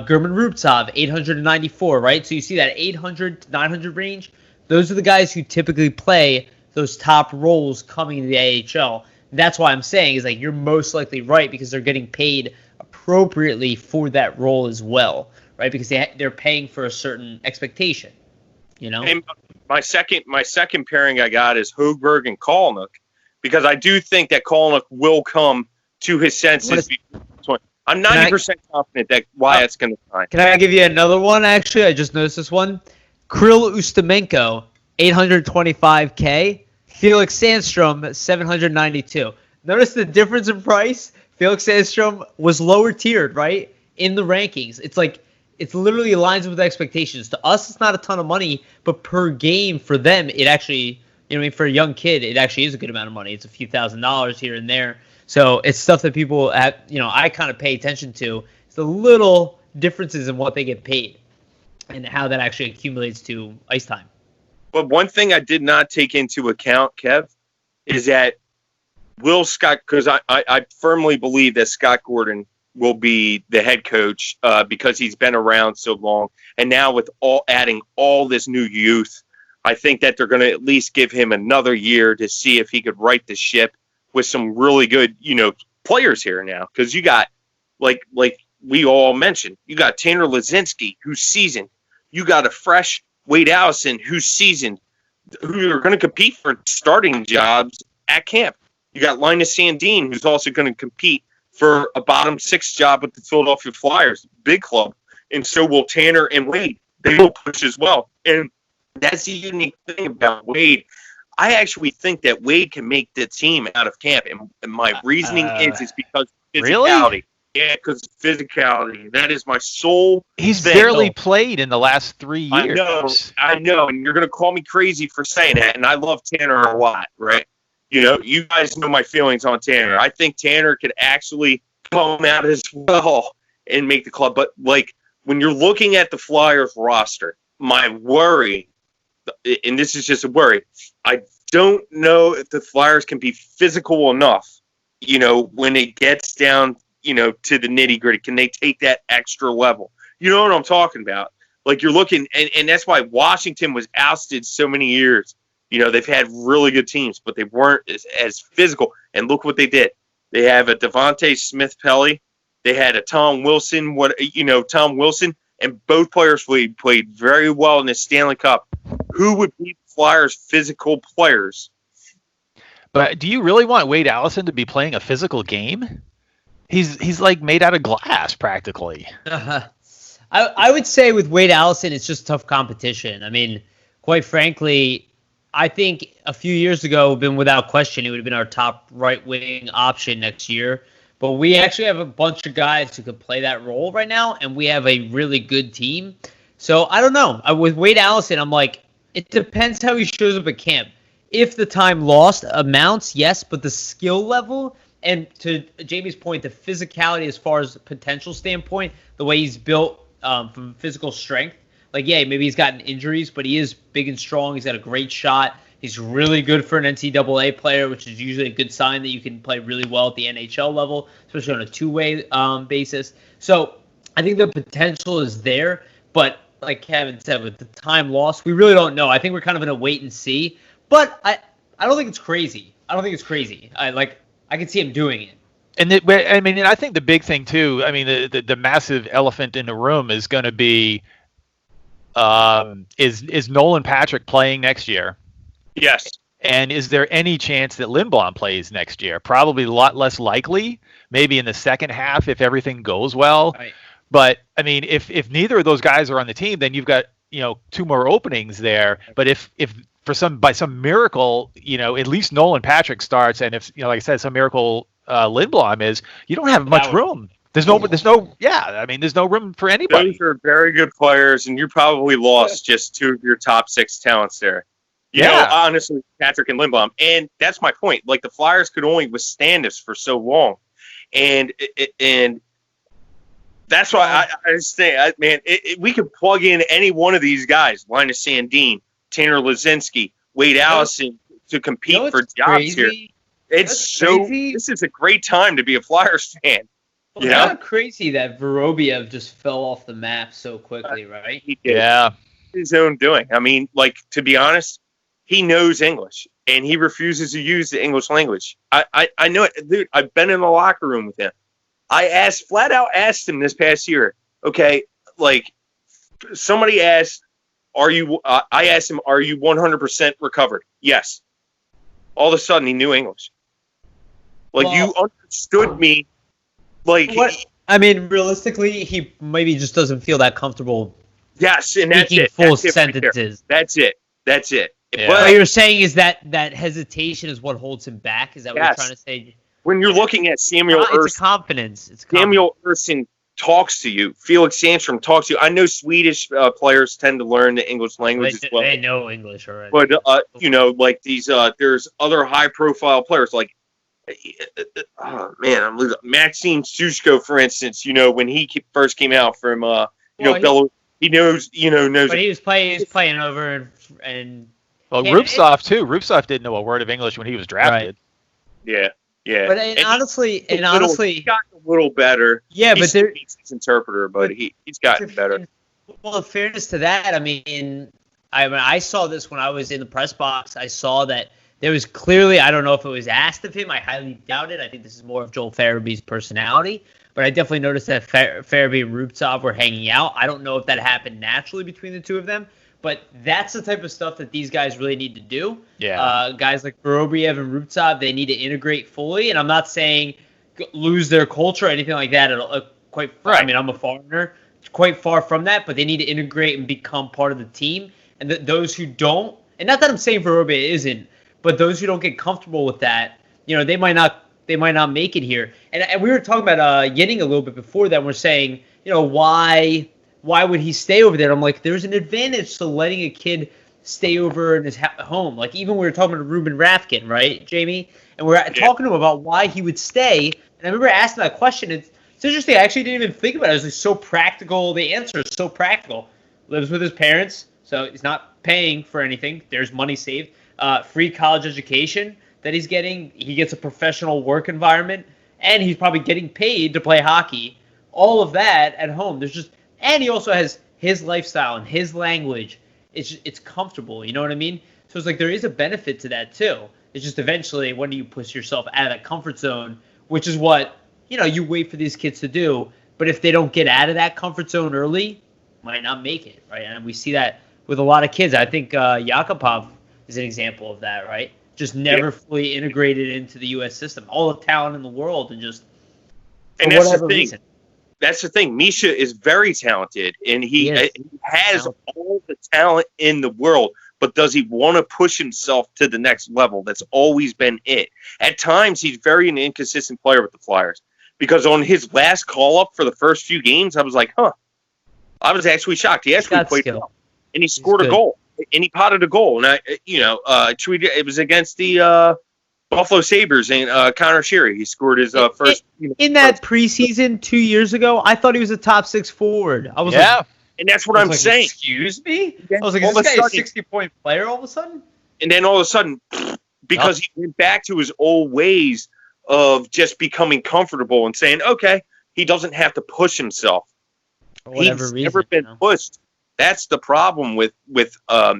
German Rubtsov, 894, right? So you see that 800 to 900 range. Those are the guys who typically play those top roles coming to the AHL. That's why I'm saying is you're most likely right because they're getting paid appropriately for that role as well, right? Because they're paying for a certain expectation, And my second pairing I got is Hoegberg and Kalnick because I do think that Kalnick will come to his senses. I'm 90% confident that Wyatt's going to sign. Can I give you another one? Actually, I just noticed this one. Kirill Ustimenko, 825K. Felix Sandstrom, 792. Notice the difference in price. Felix Sandstrom was lower tiered, right, in the rankings. It's literally aligns with expectations. To us, it's not a ton of money, but per game for them, it actually, for a young kid, it actually is a good amount of money. It's a few $1,000s here and there. So it's stuff that people have, I kind of pay attention to. It's the little differences in what they get paid and how that actually accumulates to ice time. But one thing I did not take into account, Kev, is that Will Scott, because I firmly believe that Scott Gordon will be the head coach because he's been around so long. And now with adding all this new youth, I think that they're going to at least give him another year to see if he could right the ship with some really good, players here now. Because you got, like we all mentioned, you got Tanner Lazinski, who's seasoned. You got a fresh Wade Allison, who's seasoned, who are going to compete for starting jobs at camp. You got Linus Sandin, who's also going to compete for a bottom six job with the Philadelphia Flyers, big club. And so will Tanner and Wade. They will push as well. And that's the unique thing about Wade. I actually think that Wade can make the team out of camp. And my reasoning is because of physicality. Really? Yeah, because physicality. That is my sole He's thing. barely played in the last 3 years. I know, and you're going to call me crazy for saying that, and I love Tanner a lot, right? You guys know my feelings on Tanner. I think Tanner could actually come out as well and make the club. But, when you're looking at the Flyers roster, my worry, and this is just a worry, I don't know if the Flyers can be physical enough, when it gets down to the nitty gritty. Can they take that extra level? You know what I'm talking about? You're looking, and that's why Washington was ousted so many years. They've had really good teams, but they weren't as physical. And look what they did. They have a Devontae Smith-Pelly They had a Tom Wilson. Tom Wilson, and both players played very well in the Stanley Cup. Who would beat the Flyers' physical players? But do you really want Wade Allison to be playing a physical game? He's like made out of glass practically. I would say with Wade Allison, it's just tough competition. I mean, quite frankly, I think a few years ago, been without question, he would have been our top right wing option next year. But we actually have a bunch of guys who could play that role right now, and we have a really good team. So I don't know. With Wade Allison, I'm like, it depends how he shows up at camp. If the time lost amounts, yes, but the skill level and to Jamie's point, the physicality as far as potential standpoint, the way he's built from physical strength, like, yeah, maybe he's gotten injuries, but he is big and strong. He's got a great shot. He's really good for an NCAA player, which is usually a good sign that you can play really well at the NHL level, especially on a two-way basis. So I think the potential is there, but like Kevin said, with the time lost, we really don't know. I think we're kind of in a wait and see, but I don't think it's crazy. I can see him doing it. And I think the big thing too. I mean, the massive elephant in the room is going to be, is Nolan Patrick playing next year? Yes. And is there any chance that Lindblom plays next year? Probably a lot less likely. Maybe in the second half if everything goes well. Right. But I mean, if neither of those guys are on the team, then you've got two more openings there. But if by some miracle, at least Nolan Patrick starts, and if like I said, some miracle Lindblom is, you don't have much room. There's no room for anybody. Those are very good players, and you probably lost just two of your top six talents there. Honestly, Patrick and Lindblom, and that's my point. Like, the Flyers could only withstand this for so long, and that's why I say, man, we could plug in any one of these guys, Linus Sandin, Tanner Lazinski, Wade Allison, to compete for jobs here. It's crazy. This is a great time to be a Flyers fan. Well, it's kind of crazy that Vorobiev just fell off the map so quickly, right? He did. Yeah. His own doing. I mean, like, to be honest, he knows English, and he refuses to use the English language. I know it. Dude, I've been in the locker room with him. I flat out asked him this past year, okay, like, somebody asked, I asked him, are you 100% recovered? Yes. All of a sudden, he knew English. Like, you understood me. Like, I mean, realistically, he maybe just doesn't feel that comfortable. Yes, and that's it. Full sentences. That's it. Yeah. What you're saying is that hesitation is what holds him back? Is that what you're trying to say? When you're looking at Samuel Ersson. It's confidence. Samuel Ersson talks to you. Felix Sandstrom talks to you. I know Swedish players tend to learn the English language as well. They know English already. But, like these, there's other high-profile players, like, I'm losing. Maxime Sushko, for instance, when he first came out from, Belarus, he knows. But he was playing over and well, Rubtsov too. Rubtsov didn't know a word of English when he was drafted. Right. Yeah. But honestly, he's gotten a little better. Yeah, he's his interpreter, but he's gotten better. Well, in fairness to that, I mean, I saw this when I was in the press box. I saw that there was clearly, I don't know if it was asked of him. I highly doubt it. I think this is more of Joel Farabee's personality. But I definitely noticed that Farabee and Rubtsov were hanging out. I don't know if that happened naturally between the two of them. But that's the type of stuff that these guys really need to do. Yeah. Guys like Vorobiev and Rubtsov, they need to integrate fully. And I'm not saying lose their culture or anything like that. I mean, I'm a foreigner. It's quite far from that. But they need to integrate and become part of the team. And those who don't, and not that I'm saying Vorobiev isn't, but those who don't get comfortable with that, they might not make it here. And we were talking about Yenning a little bit before that. We're saying, why would he stay over there? I'm like, there's an advantage to letting a kid stay over in his home. Like, even we were talking to Ruben Rafkin, right, Jamie? And we're talking to him about why he would stay. And I remember asking that question. It's interesting. I actually didn't even think about it. It was like so practical. The answer is so practical. Lives with his parents, so he's not paying for anything. There's money saved. Free college education that he's getting. He gets a professional work environment, and he's probably getting paid to play hockey. All of that at home. And he also has his lifestyle and his language. It's comfortable, you know what I mean? So it's like there is a benefit to that too. It's just eventually when do you push yourself out of that comfort zone, which is what you wait for these kids to do. But if they don't get out of that comfort zone early, might not make it, right? And we see that with a lot of kids. I think Yakupov is an example of that, right? Just never fully integrated into the U.S. system. All the talent in the world, and just for that's whatever the thing. reason. That's the thing. Misha is very talented, and he has all the talent in the world. But does he want to push himself to the next level? That's always been it. At times, he's very an inconsistent player with the Flyers. Because on his last call-up for the first few games, I was like, I was actually shocked. He actually played well. And he scored a goal. And he potted a goal. And I tweeted, it was against the Buffalo Sabres and Connor Sheary. He scored his first. In that preseason 2 years ago, I thought he was a top 6 forward. I was like, and that's what I'm saying. Excuse me? I was like, is this guy a 60-point player all of a sudden? And then all of a sudden, because he went back to his old ways of just becoming comfortable and saying, okay, he doesn't have to push himself. He's never been pushed. That's the problem with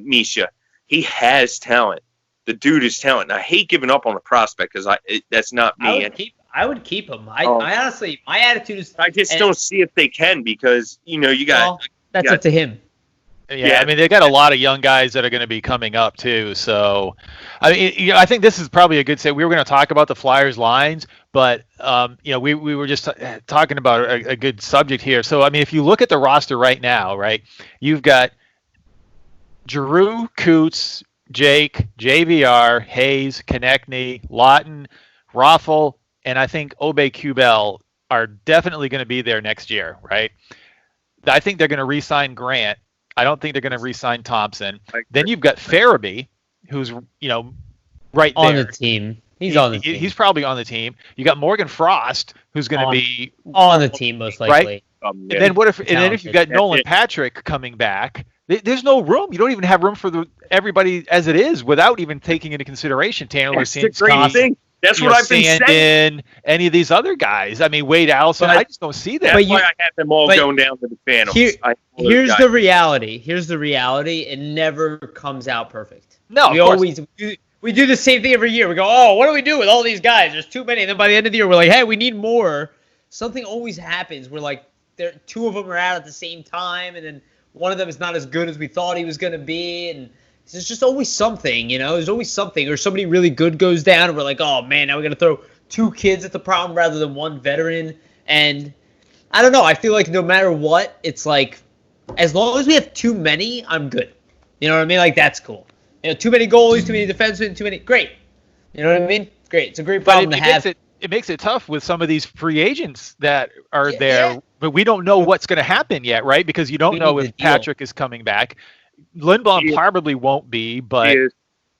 Misha. He has talent. The dude is talent. And I hate giving up on the prospect because that's not me. I would keep him. I honestly, my attitude is. I just don't see if they can because you got. Well, that's up to him. Yeah, I mean, they got a lot of young guys that are going to be coming up too. So, I mean, I think this is probably a good say. We were going to talk about the Flyers lines, but we were just talking about a good subject here. So, I mean, if you look at the roster right now, right, you've got Giroux, Coots, Jake, JVR, Hayes, Konechny, Lawton, Raffle, and I think Aube-Kubel are definitely going to be there next year, right? I think they're going to re-sign Grant. I don't think they're going to re-sign Thompson. Then you've got Farabee, who's right there on the team. He's on the team. He's probably on the team. You got Morgan Frost, who's going to be on the team most likely. Right? And then if you've got Nolan Patrick coming back, there's no room. You don't even have room for everybody as it is without even taking into consideration Taylor thing. That's what I've been saying. Any of these other guys. I mean, Wade Allison, I just don't see that. That's why I have them all going down to the Phantoms. Here's the reality. It never comes out perfect. No, we do the same thing every year. We go, oh, what do we do with all these guys? There's too many. And then by the end of the year, we're like, hey, we need more. Something always happens. We're like, two of them are out at the same time, and then one of them is not as good as we thought he was going to be, and there's just always something, There's always something, or somebody really good goes down, and we're like, oh man, now we got to throw 2 kids at the problem rather than 1 veteran. And I don't know. I feel like no matter what, it's like as long as we have too many, I'm good. You know what I mean? Like that's cool. Too many goalies, too many defensemen, too many. Great. You know what I mean? Great. It's a great problem to have. It makes it tough with some of these free agents that are there, but we don't know what's going to happen yet, right? Because you don't know if Patrick is coming back. Lindblom probably won't be, but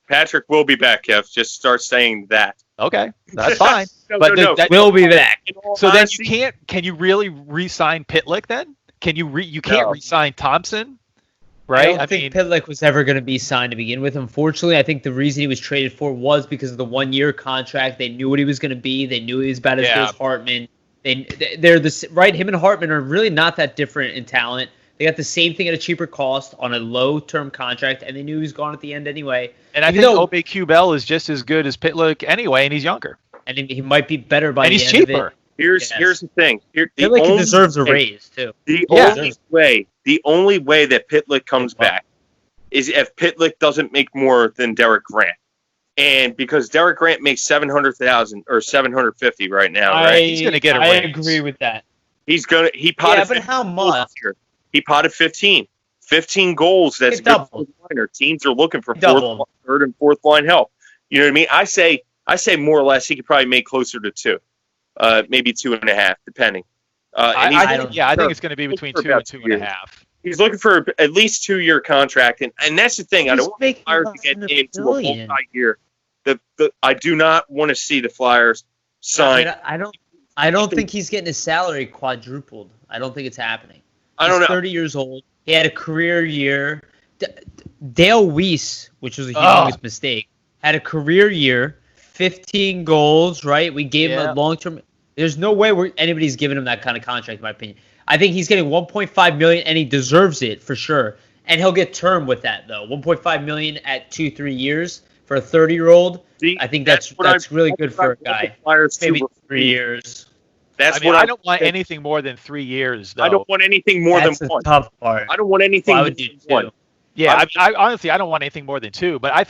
Patrick will be back, Kev. Just start saying that. Okay, that's fine. That will be back. So then you can't. Can you really re-sign Pitlick then? Can you you can't re-sign Thompson, right? I don't think Pitlick was ever going to be signed to begin with. Unfortunately, I think the reason he was traded for was because of the 1-year contract. They knew what he was going to be. They knew he was about as good as Hartman. They're right. Him and Hartman are really not that different in talent. They got the same thing at a cheaper cost on a low-term contract, and they knew he was gone at the end anyway. And I think Aube-Kubel is just as good as Pitlick anyway, and he's younger. And he might be better by the end cheaper. of it. Here's the thing. Pitlick deserves a raise, too. The only way that Pitlick comes back is if Pitlick doesn't make more than Derek Grant. And because Derek Grant makes $700,000 or $750 right now, right? He's going to get a raise. I agree with that. He potted. But how much? He potted 15 goals. That's good for liner. Teams are looking for third and fourth line help. You know what I mean? I say more or less he could probably make closer to 2, maybe 2.5, depending. I think it's going to be between 2 and 2.5. He's looking for at least 2-year contract, and that's the thing. I don't want the Flyers to get into a multi-year. I do not want to see the Flyers sign. I don't think he's getting his salary quadrupled. I don't think it's happening. I don't know. 30 years old. He had a career year. Dale Weiss, which was a humongous mistake, had a career year, 15 goals, right? We gave him a long-term. There's no way anybody's giving him that kind of contract, in my opinion. I think he's getting $1.5 million, and he deserves it for sure. And he'll get term with that, though. $1.5 million at 2-3 years for a 30-year-old. I think that's really good for a guy. Maybe 3 years. That's I mean, what I don't want anything more than 3 years, though. I don't want anything more That's than the one. tough part. I don't want anything Why more would you than do? one. Yeah, I honestly, I don't want anything more than 2. But I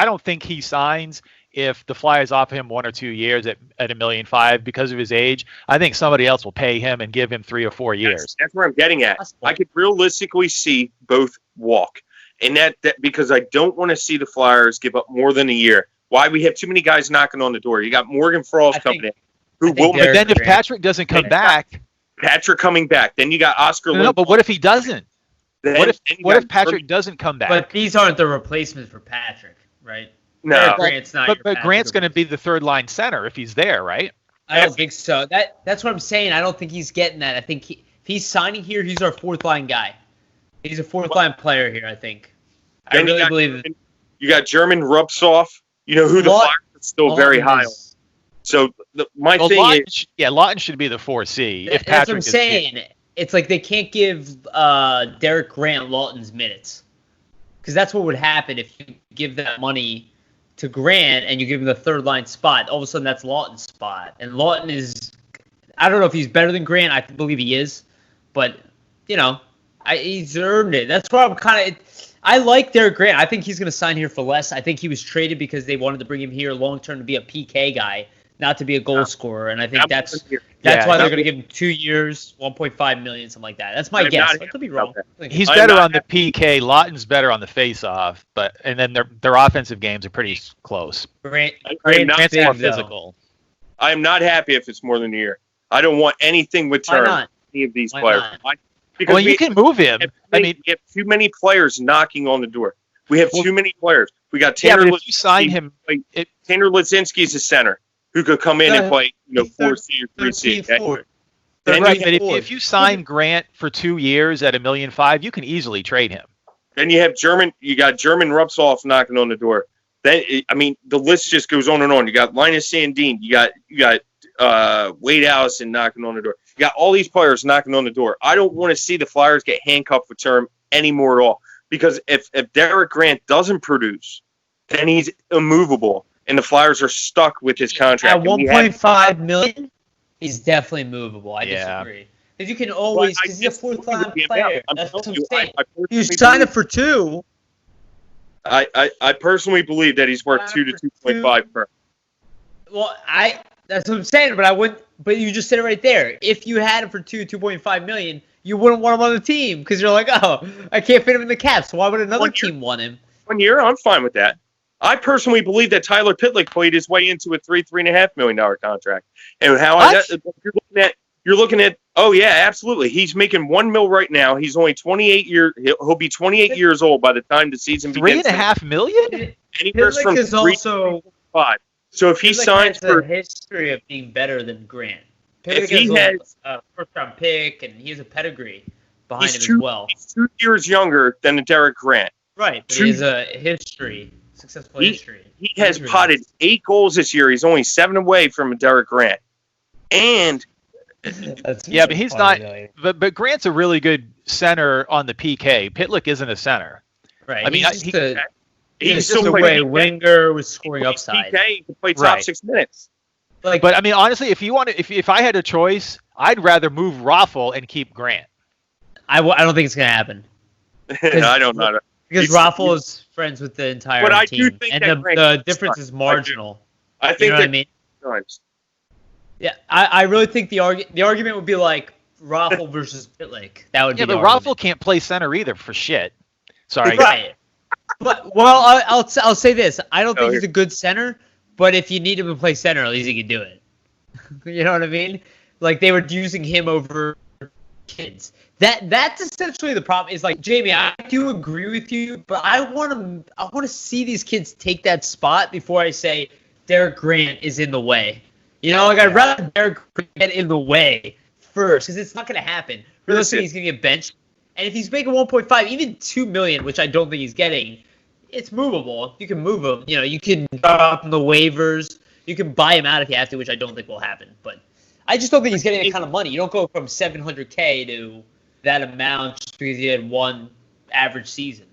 don't think he signs if the Flyers offer him 1 or 2 years at $1.5 million because of his age. I think somebody else will pay him and give him 3 or 4 years. That's where I'm getting at. I could realistically see both walk, and that because I don't want to see the Flyers give up more than a year. Why? We have too many guys knocking on the door. You got Morgan Frost coming in, who will. But then if Patrick doesn't come back, Patrick coming back, then you got Oscar. No, but what if he doesn't? What if Patrick doesn't come back? But these aren't the replacements for Patrick, right? No, Grant's not. But Grant's going to be the third line center if he's there, right? I don't think so. That's what I'm saying. I don't think he's getting that. I think if he's signing here, he's our fourth line guy. He's a fourth line player here. I think. I really believe it. You got German Rubtsov. You know who the Flyers are still very high on. So my thing Lawton, is, Lawton should be the 4C. If that's Patrick what I'm saying. It's like they can't give Derek Grant Lawton's minutes, because that's what would happen if you give that money to Grant and you give him the third line spot. All of a sudden, that's Lawton's spot, and Lawton is. I don't know if he's better than Grant. I believe he is, but he's earned it. That's why I'm kind of. I like Derek Grant. I think he's going to sign here for less. I think he was traded because they wanted to bring him here long term to be a PK guy, not to be a goal scorer. And I think that's why they're going to give him 2 years, $1.5 million, something like that. That's my guess. I could be wrong. He's better on the PK. Lawton's better on the face-off, and then their offensive games are pretty close. Grant's more physical. I am not happy if it's more than a year. I don't want anything with term. Any of these players. Because you can move him. We have too many players knocking on the door. We have too many players. We got Tanner. If you sign him, Tanner Lizinski's a center who could come in and play, 4C or 3C. If you sign Grant for 2 years at $1.5 million, you can easily trade him. Then you have You got German Rubtsov knocking on the door. Then the list just goes on and on. You got Linus Sandin. You got Wade Allison knocking on the door. You got all these players knocking on the door. I don't want to see the Flyers get handcuffed with term anymore at all. Because if Derek Grant doesn't produce, then he's immovable, and the Flyers are stuck with his contract. At $1.5 million, he's definitely movable. I disagree. Because you can always, because he's a fourth line player. That's what I'm saying. You sign him for 2. I personally believe that he's worth 2 to 2.5 per. Well, that's what I'm saying, but I wouldn't. But you just said it right there. If you had him for 2.5 million, you wouldn't want him on the team because you're like, oh, I can't fit him in the cap. So why would another team want him? 1 year, I'm fine with that. I personally believe that Tyler Pitlick played his way into a $3.5 million contract. And you're looking at. Oh yeah, absolutely. He's making $1 million right now. He's only 28 years. He'll be 28 years old by the time the season begins. $3.5 million? And he goes from 3 to 5. So if he signs for a history of being better than Grant, if he has a first-round pick and he has a pedigree behind him as well. He's 2 years younger than Derek Grant. Right, but he has a history, successful history. He has potted 8 goals this year. He's only 7 away from Derek Grant, and but he's not. But Grant's a really good center on the PK. Pitlick isn't a center. Right. I mean, he's just a way winger with scoring upside. He can play top 6 minutes. But I mean, honestly, if I had a choice, I'd rather move Raffle and keep Grant. I don't think it's gonna happen. I don't know. Because Raffle is friends with the entire team, do think and that the difference is marginal. I think what I mean. Yeah, I really think the argument would be like Raffle versus Pitlick. That would be. Yeah, but Raffle can't play center either for shit. Sorry. Right. But I'll say this. I don't think he's a good center, but if you need him to play center, at least he can do it. You know what I mean? Like they were using him over kids. That's essentially the problem. Is like, Jamie, I do agree with you, but I want to see these kids take that spot before I say Derek Grant is in the way. You know, like I'd rather Derek Grant get in the way first because it's not going to happen. Realistically, he's going to get benched. And if he's making 1.5, even 2 million, which I don't think he's getting, it's movable. You can move him. You know, you can drop him the waivers. You can buy him out if you have to, which I don't think will happen. But I just don't think he's getting that kind of money. You don't go from $700K to that amount just because he had one average season.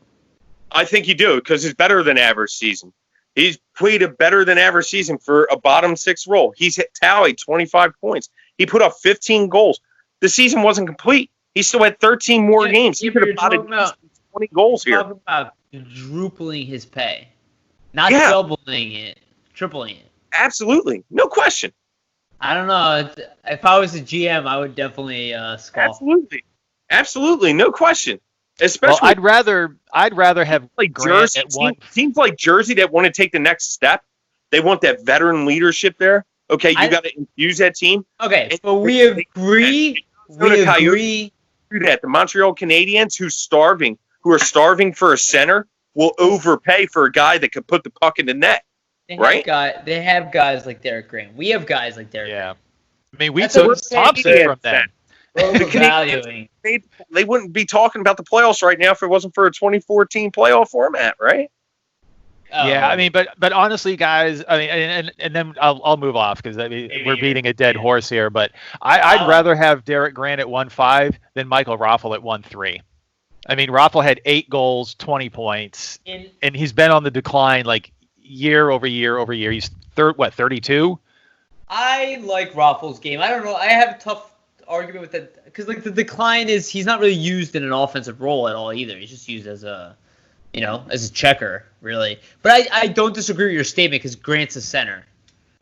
I think you do because it's better than average season. He's played a better than average season for a bottom 6 role. He's tallied 25 points. He put up 15 goals. The season wasn't complete. He still had 13 more games. He could have potted 20 goals here. Talking about quadrupling his pay, not Yeah. doubling it, tripling it. Absolutely. No question. I don't know. If I was a GM, I would definitely scoff. Absolutely. Absolutely. No question. Well, Especially I'd rather have like Grant Jersey, at one. teams like Jersey that want to take the next step. They want that veteran leadership there. Okay, you got to infuse that team. Okay, And but we agree. We agree. Do that. The Montreal Canadiens, who are starving for a center, will overpay for a guy that could put the puck in the net. Right? They have guys like Derek Grant. We have guys like Derek Yeah. Grant. I mean, we That's took what we're Thompson saying. from them. Overvaluing. They wouldn't be talking about the playoffs right now if it wasn't for a 2014 playoff format, right? Yeah, I mean, but honestly, guys, I mean, and then I'll move off because I mean we're beating a dead horse here. But I'd rather have Derek Grant at 1.5 than Michael Raffle at 1.3. I mean, Raffle had 8 goals, 20 points, and he's been on the decline like year over year over year. He's 32. I like Raffle's game. I don't know. I have a tough argument with that because like the decline is he's not really used in an offensive role at all either. He's just used as a as a checker, really. But I don't disagree with your statement because Grant's a center.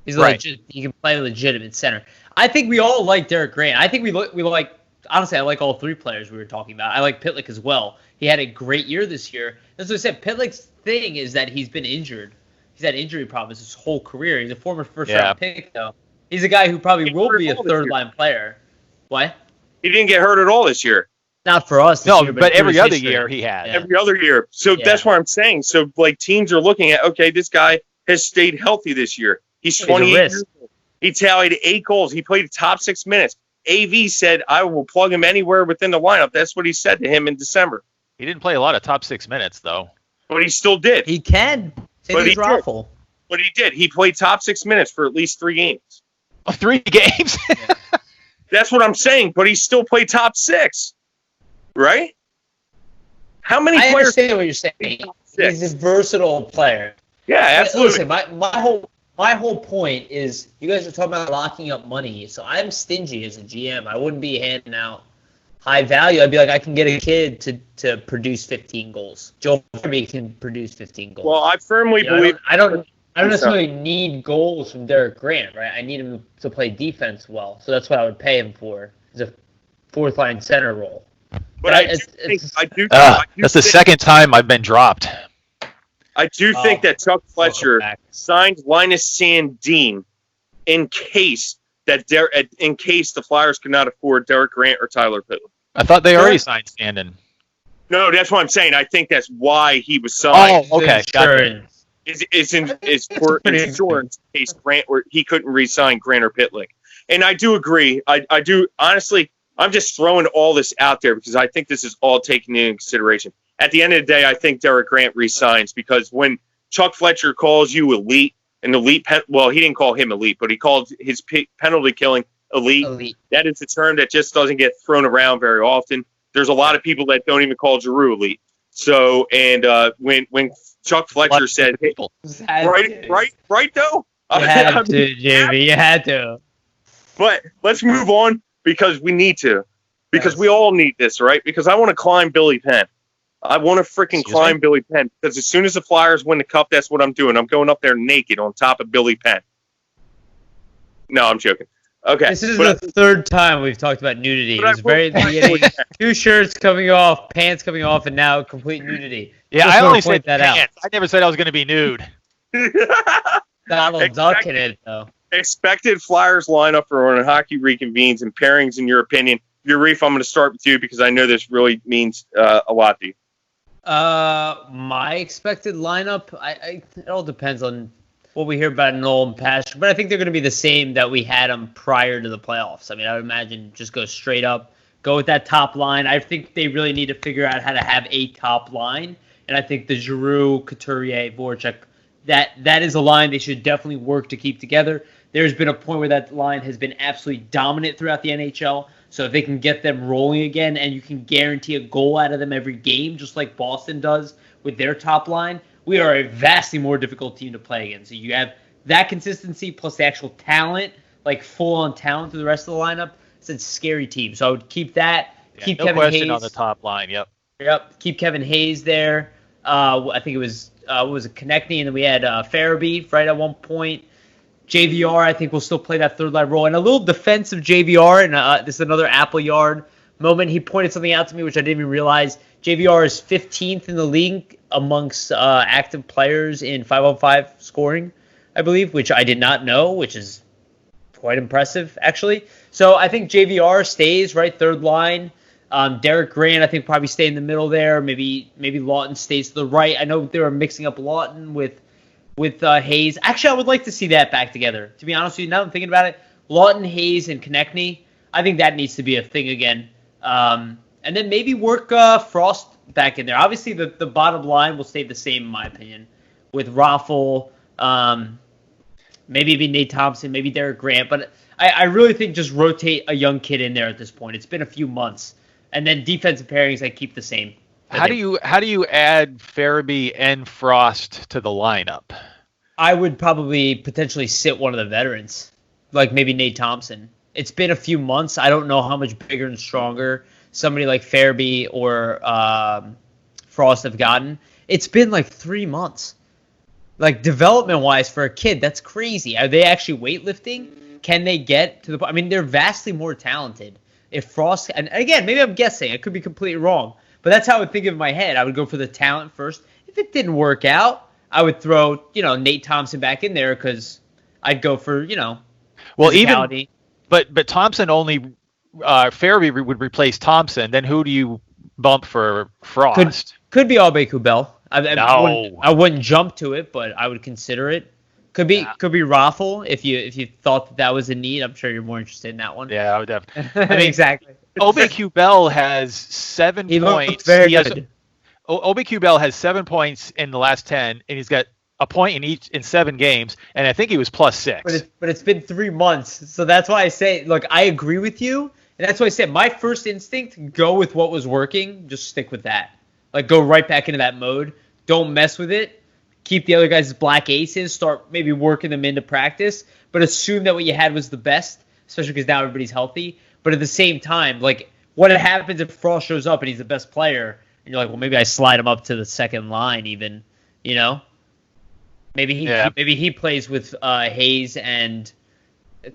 He's right. He can play a legitimate center. I think we all like Derek Grant. I think we like. Honestly, I like all 3 players we were talking about. I like Pitlick as well. He had a great year this year. As I said, Pitlick's thing is that he's been injured. He's had injury problems his whole career. He's a former first-round pick, though. He's a guy who probably will be a third-line player. What? He didn't get hurt at all this year. Not for us this year, but every other history. year he had. Yeah. Every other year. So that's what I'm saying. So, like, teams are looking at, okay, this guy has stayed healthy this year. He's 28 years old. He tallied 8 goals. He played the top 6 minutes. AV said, I will plug him anywhere within the lineup. That's what he said to him in December. He didn't play a lot of top 6 minutes, though. But he still did. He can. But he Raffle. But he did. He played top 6 minutes for at least 3 games. Oh, 3 games? That's what I'm saying. But he still played top 6. Right? How many I players? understand what you're saying. He's a versatile player. Yeah, absolutely. Listen, my whole point is you guys are talking about locking up money. So I'm stingy as a GM. I wouldn't be handing out high value. I'd be like, I can get a kid to produce 15 goals. Joel Farabee can produce 15 goals. Well, I firmly believe. I don't necessarily need goals from Derek Grant, right? I need him to play defense well. So that's what I would pay him for, is a 4th-line center role. But I do that's the second time I've been dropped. I do think that Chuck Fletcher signed Linus Sandin in case the Flyers could not afford Derek Grant or Tyler Pitlick. I thought they already signed Sandin. No, that's what I'm saying. I think that's why he was signed. Oh, okay. It's for insurance in case Grant he couldn't re-sign Grant or Pitlick. And I do agree. I do honestly. I'm just throwing all this out there because I think this is all taken into consideration. At the end of the day, I think Derek Grant resigns because when Chuck Fletcher calls you elite, he didn't call him elite, but he called his penalty killing elite. That is a term that just doesn't get thrown around very often. There's a lot of people that don't even call Giroux elite. So, and when Chuck Fletcher said, hey, right though? You had to, Jamie. You had to. But let's move on. Because we need to. Because we all need this, right? Because I want to climb Billy Penn. I want to freaking climb Billy Penn. Because as soon as the Flyers win the Cup, that's what I'm doing. I'm going up there naked on top of Billy Penn. No, I'm joking. Okay. This is the 3rd time we've talked about nudity. It was very beginning. 2 shirts coming off, pants coming off, and now complete nudity. Yeah, I only said that pants. I never said I was going to be nude. Donald Duck in it, though. Expected Flyers lineup for when hockey reconvenes and pairings, in your opinion. Your Reef, I'm going to start with you because I know this really means a lot to you. My expected lineup, it all depends on what we hear about Noel and Patrick, but I think they're going to be the same that we had them prior to the playoffs. I mean, I would imagine just go straight up, go with that top line. I think they really need to figure out how to have a top line, and I think the Giroux, Couturier, Voracek, that is a line they should definitely work to keep together. There's been a point where that line has been absolutely dominant throughout the NHL. So if they can get them rolling again and you can guarantee a goal out of them every game, just like Boston does with their top line, we are a vastly more difficult team to play against. So you have that consistency plus the actual talent like full-on talent through the rest of the lineup, it's a scary team. So I would keep that. Yeah, Keep no Kevin question Hayes on the top line. Yep. Yep. Keep Kevin Hayes there. I think it was what was it, Konechny, and then we had Farabee right at one point. JVR, I think, will still play that third line role. And a little defensive JVR, and this is another Appleyard moment. He pointed something out to me, which I didn't even realize. JVR is 15th in the league amongst active players in 5-on-5 scoring, I believe, which I did not know, which is quite impressive, actually. So I think JVR stays, right, third line. Derek Grant, I think, probably stay in the middle there. Maybe Lawton stays to the right. I know they were mixing up Lawton with Hayes. Actually, I would like to see that back together. To be honest with you, now I'm thinking about it, Lawton, Hayes, and Konechny, I think that needs to be a thing again. And then maybe work Frost back in there. Obviously, the bottom line will stay the same, in my opinion, with Raffle, maybe it'd be Nate Thompson, maybe Derek Grant. But I really think just rotate a young kid in there at this point. It's been a few months. And then defensive pairings, I keep the same. How do you add Farabee and Frost to the lineup? I would probably potentially sit one of the veterans, like maybe Nate Thompson. It's been a few months. I don't know how much bigger and stronger somebody like Farabee or Frost have gotten. It's been like 3 months. Like, development-wise for a kid, that's crazy. Are they actually weightlifting? Can they get to the... I mean, they're vastly more talented. If Frost... And again, maybe I'm guessing. I could be completely wrong. But that's how I would think of in my head. I would go for the talent first. If it didn't work out, I would throw, Nate Thompson back in there because I'd go for, well, physicality. even... But Thompson only... Farabee would replace Thompson. Then who do you bump for Frost? Could be Albe Kubel. No. I wouldn't jump to it, but I would consider it. Could be Raffle if you thought that was a need. I'm sure you're more interested in that one. Yeah, I would definitely. I mean, exactly. Obi Kubel has 7 he points. Looks very good. Obi Kubel has 7 points in the last 10, and he's got a point in 7 games, and I think he was +6. But it's been 3 months, so that's why I say, look, I agree with you, and that's why I said my first instinct, go with what was working, just stick with that. Like, go right back into that mode. Don't mess with it. Keep the other guys' black aces. Start maybe working them into practice. But assume that what you had was the best, especially because now everybody's healthy. But at the same time, like, what happens if Frost shows up and he's the best player? And you're like, well, maybe I slide him up to the second line even, Maybe he plays with Hayes and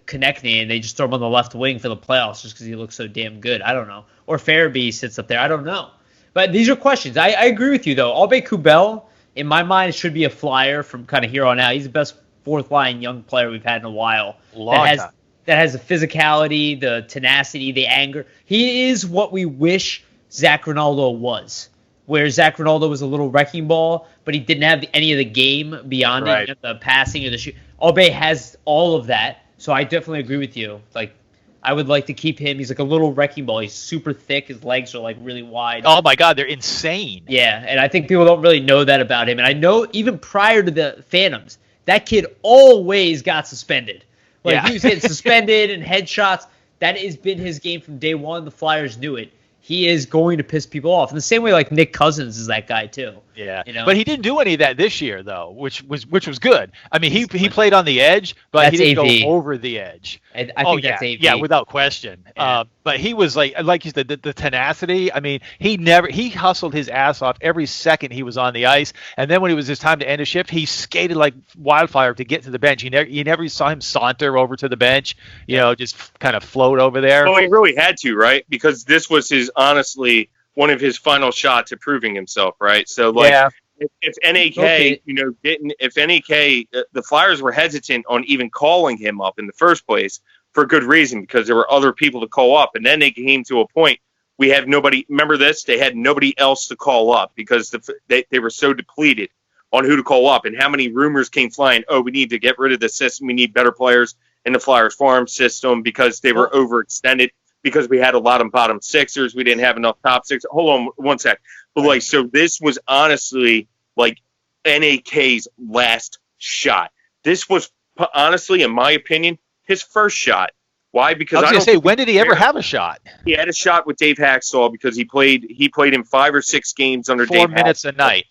Konechny, and they just throw him on the left wing for the playoffs just because he looks so damn good. I don't know. Or Farabee sits up there. I don't know. But these are questions. I agree with you, though. Albe Kubel, in my mind, should be a flyer from kind of here on out. He's the best fourth-line young player we've had in a while. That has the physicality, the tenacity, the anger. He is what we wish Zach Ronaldo was, where Zach Ronaldo was a little wrecking ball, but he didn't have any of the game beyond it, the passing or the shoot. Albe has all of that, so I definitely agree with you. Like, I would like to keep him. He's like a little wrecking ball. He's super thick. His legs are like really wide. Oh my God, they're insane. Yeah, and I think people don't really know that about him. And I know even prior to the Phantoms, that kid always got suspended. Like, he was getting suspended and headshots. That has been his game from day one. The Flyers knew it. He is going to piss people off. In the same way, like Nick Cousins is that guy too. Yeah, But he didn't do any of that this year, though, which was good. I mean, he played on the edge, but he didn't go over the edge. I think that's AV. Yeah, without question. Yeah. But he was like you said, the tenacity. I mean, he hustled his ass off every second he was on the ice, and then when it was his time to end a shift, he skated like wildfire to get to the bench. You never saw him saunter over to the bench. Just kind of float over there. Well, he really had to, right? Because this was honestly one of his final shots at proving himself, right? So, if NAK, if NAK, the Flyers were hesitant on even calling him up in the first place for good reason, because there were other people to call up, and then they came to a point we have nobody. Remember this? They had nobody else to call up because they were so depleted on who to call up, and how many rumors came flying. Oh, we need to get rid of the system. We need better players in the Flyers farm system because they were overextended. Because we had a lot of bottom sixers. We didn't have enough top six. Hold on one sec. But so this was honestly like NAK's last shot. This was honestly, in my opinion, his first shot. Why? Because I was going to say, when did he ever have a shot? He had a shot with Dave Hacksaw because he played in 5 or 6 games under 4 Dave minutes Hacksaw. a night.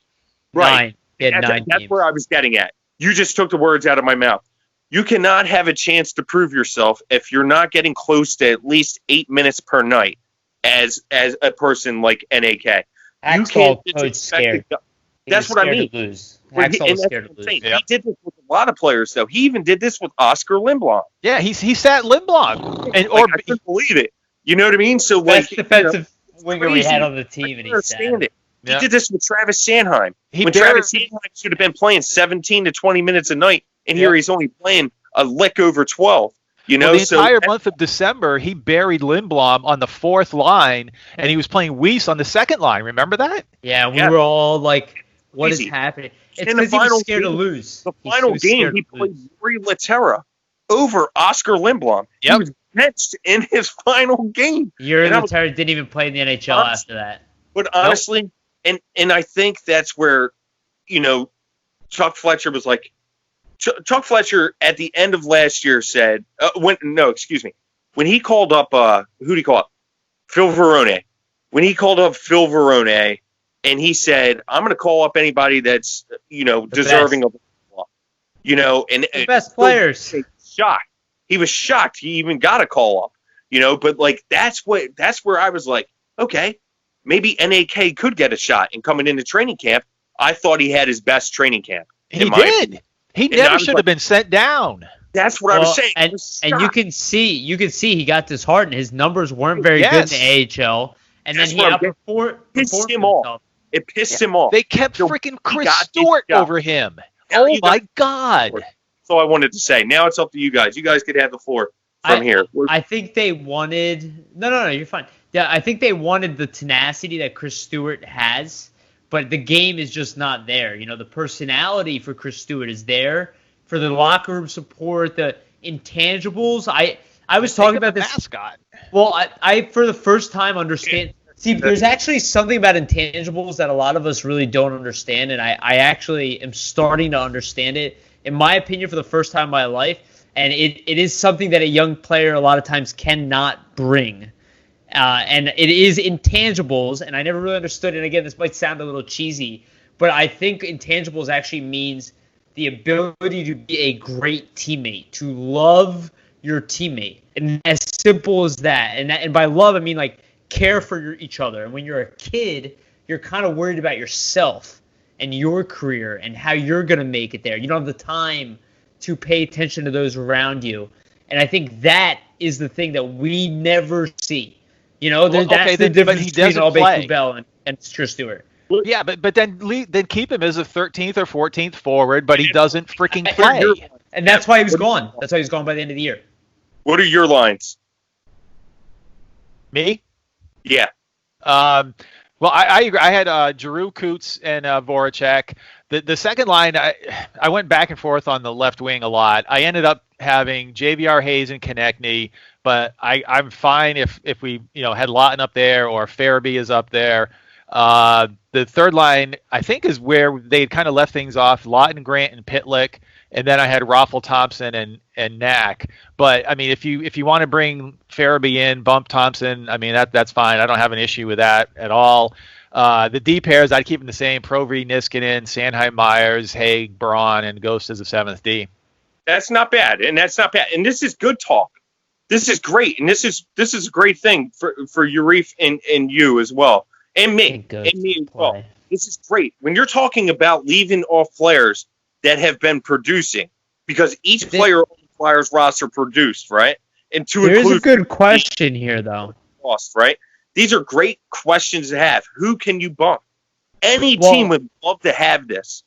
Right. He had 9 That's games. where I was getting at. You just took the words out of my mouth. You cannot have a chance to prove yourself if you're not getting close to at least 8 minutes per night as a person like NAK. You can't just expect to. That's what I mean. Hacksaw was scared to lose. He did this with a lot of players, though. He even did this with Oscar Lindblom. Yeah, he sat Lindblom, and I couldn't believe it. You know what I mean? So best defensive winger we had on the team, and he sat it. He did this with Travis Sanheim. Travis Sanheim should have been playing 17 to 20 minutes a night, and here he's only playing a lick over 12. You know, the entire month of December, he buried Lindblom on the fourth line, and he was playing Weiss on the second line. Remember that? Yeah, we were all like, "What is happening?" It's because he was scared to lose. The final game, he played Yuri Laterra over Oscar Lindblom. Yep. He was benched in his final game. Yuri Laterra didn't even play in the NHL after that. But honestly, and I think that's where, you know, Chuck Fletcher was like, Chuck Fletcher at the end of last year said, when he called up, who did he call up? Phil Verone. When he called up Phil Verone, and he said, I'm going to call up anybody that's, you know, deserving of a, you know, and the best players. Shocked. He was shocked he even got a call up, you know, but like that's where I was like, okay, maybe NAK could get a shot. And coming into training camp, I thought he had his best training camp. He did. He never should have been sent down. That's what I was saying. And you can see he got disheartened. His numbers weren't very good in the AHL. And then he pissed him off. It pissed him off. They kept freaking Chris Stewart over him. Oh my God. So I wanted to say. Now it's up to you guys. You guys could have the floor from here. I think they wanted no, you're fine. Yeah, I think they wanted the tenacity that Chris Stewart has, but the game is just not there. You know, the personality for Chris Stewart is there. For the locker room support, the intangibles. I was talking about this mascot. Well, I for the first time understand. See, there's actually something about intangibles that a lot of us really don't understand, and I actually am starting to understand it, in my opinion, for the first time in my life. And it is something that a young player a lot of times cannot bring. And it is intangibles, and I never really understood it. And again, this might sound a little cheesy, but I think intangibles actually means the ability to be a great teammate, to love your teammate, and as simple as that. And by love, I mean like care for each other. And when you're a kid, you're kind of worried about yourself and your career and how you're going to make it there. You don't have the time to pay attention to those around you. And I think that is the thing that we never see. You know, that's the difference between Aubé Kubel and Chris Stewart. Yeah, but then keep him as a 13th or 14th forward, but he doesn't freaking play. And that's why he was gone. That's why he was gone by the end of the year. What are your lines? Me? Yeah. Well, I agree. I had Giroux, Coots, and Voracek. The second line, I went back and forth on the left wing a lot. I ended up having JVR, Hayes, and Konechny, but I'm fine if we had Lawton up there or Farabee is up there. The third line, I think, is where they kind of left things off. Lawton, Grant, and Pitlick, and then I had Raffle, Thompson, and Knack. But I mean, if you want to bring Farabee in, bump Thompson, I mean that's fine. I don't have an issue with that at all. The D pairs, I'd keep them the same: Provy, Niskanen, Sanheim, Myers, Haig, Braun, and Ghost as the 7th D. That's not bad, and that's not bad. And this is good talk. This is great, and this is a great thing for Urif and you as well. And me as well. This is great. When you're talking about leaving off players that have been producing, because each player on the Flyers roster produced, right? And there's a good question here, though. Lost, right? These are great questions to have. Who can you bump? Any team would love to have this.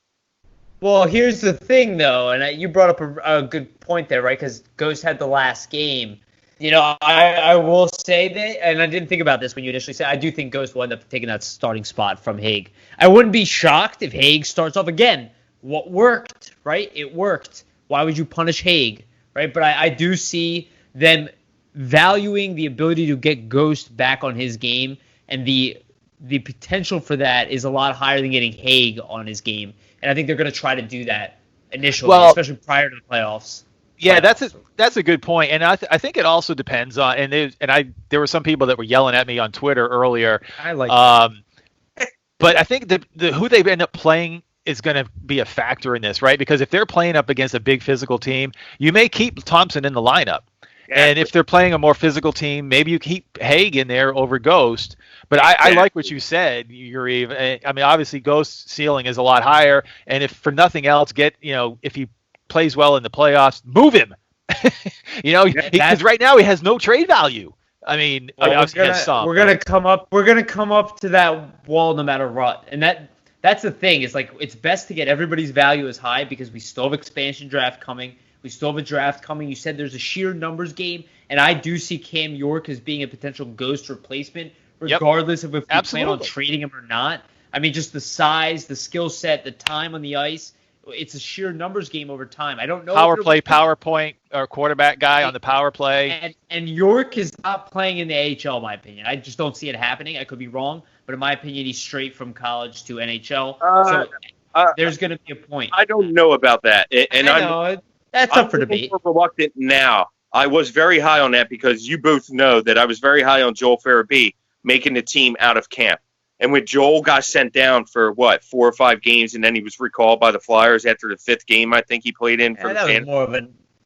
Well, here's the thing, though, and you brought up a good point there, right? Because Ghost had the last game. You know, I will say that, and I didn't think about this when you initially said, I do think Ghost will end up taking that starting spot from Haig. I wouldn't be shocked if Haig starts off again. What worked, right? It worked. Why would you punish Haig, right? But I do see them valuing the ability to get Ghost back on his game, and the potential for that is a lot higher than getting Haig on his game. And I think they're going to try to do that initially, especially prior to the playoffs. Yeah, that's a good point, and I think it also depends on there were some people that were yelling at me on Twitter earlier. I like that. But I think the who they end up playing is going to be a factor in this, right? Because if they're playing up against a big physical team, you may keep Thompson in the lineup. And if they're playing a more physical team, maybe you keep Haig in there over Ghost. But I like what you said, Yuri. I mean, obviously, Ghost's ceiling is a lot higher. And if for nothing else, if he plays well in the playoffs, move him. Because right now he has no trade value. I mean, we're gonna come up to that wall no matter what, and that's the thing. It's like it's best to get everybody's value as high because we still have expansion draft coming. We still have a draft coming. You said there's a sheer numbers game, and I do see Cam York as being a potential Ghost replacement, regardless of if we plan on trading him or not. I mean, just the size, the skill set, the time on the ice. It's a sheer numbers game over time. I don't know. Power play, PowerPoint, or quarterback guy on the power play. And York is not playing in the AHL, in my opinion. I just don't see it happening. I could be wrong, but in my opinion, he's straight from college to NHL. There's going to be a point. I don't know about that. And I know. That's up for debate. I'm reluctant now. I was very high on that because you both know that I was very high on Joel Farabee making the team out of camp. And when Joel got sent down for, 4 or 5 games, and then he was recalled by the Flyers after the 5th game, I think he played in. That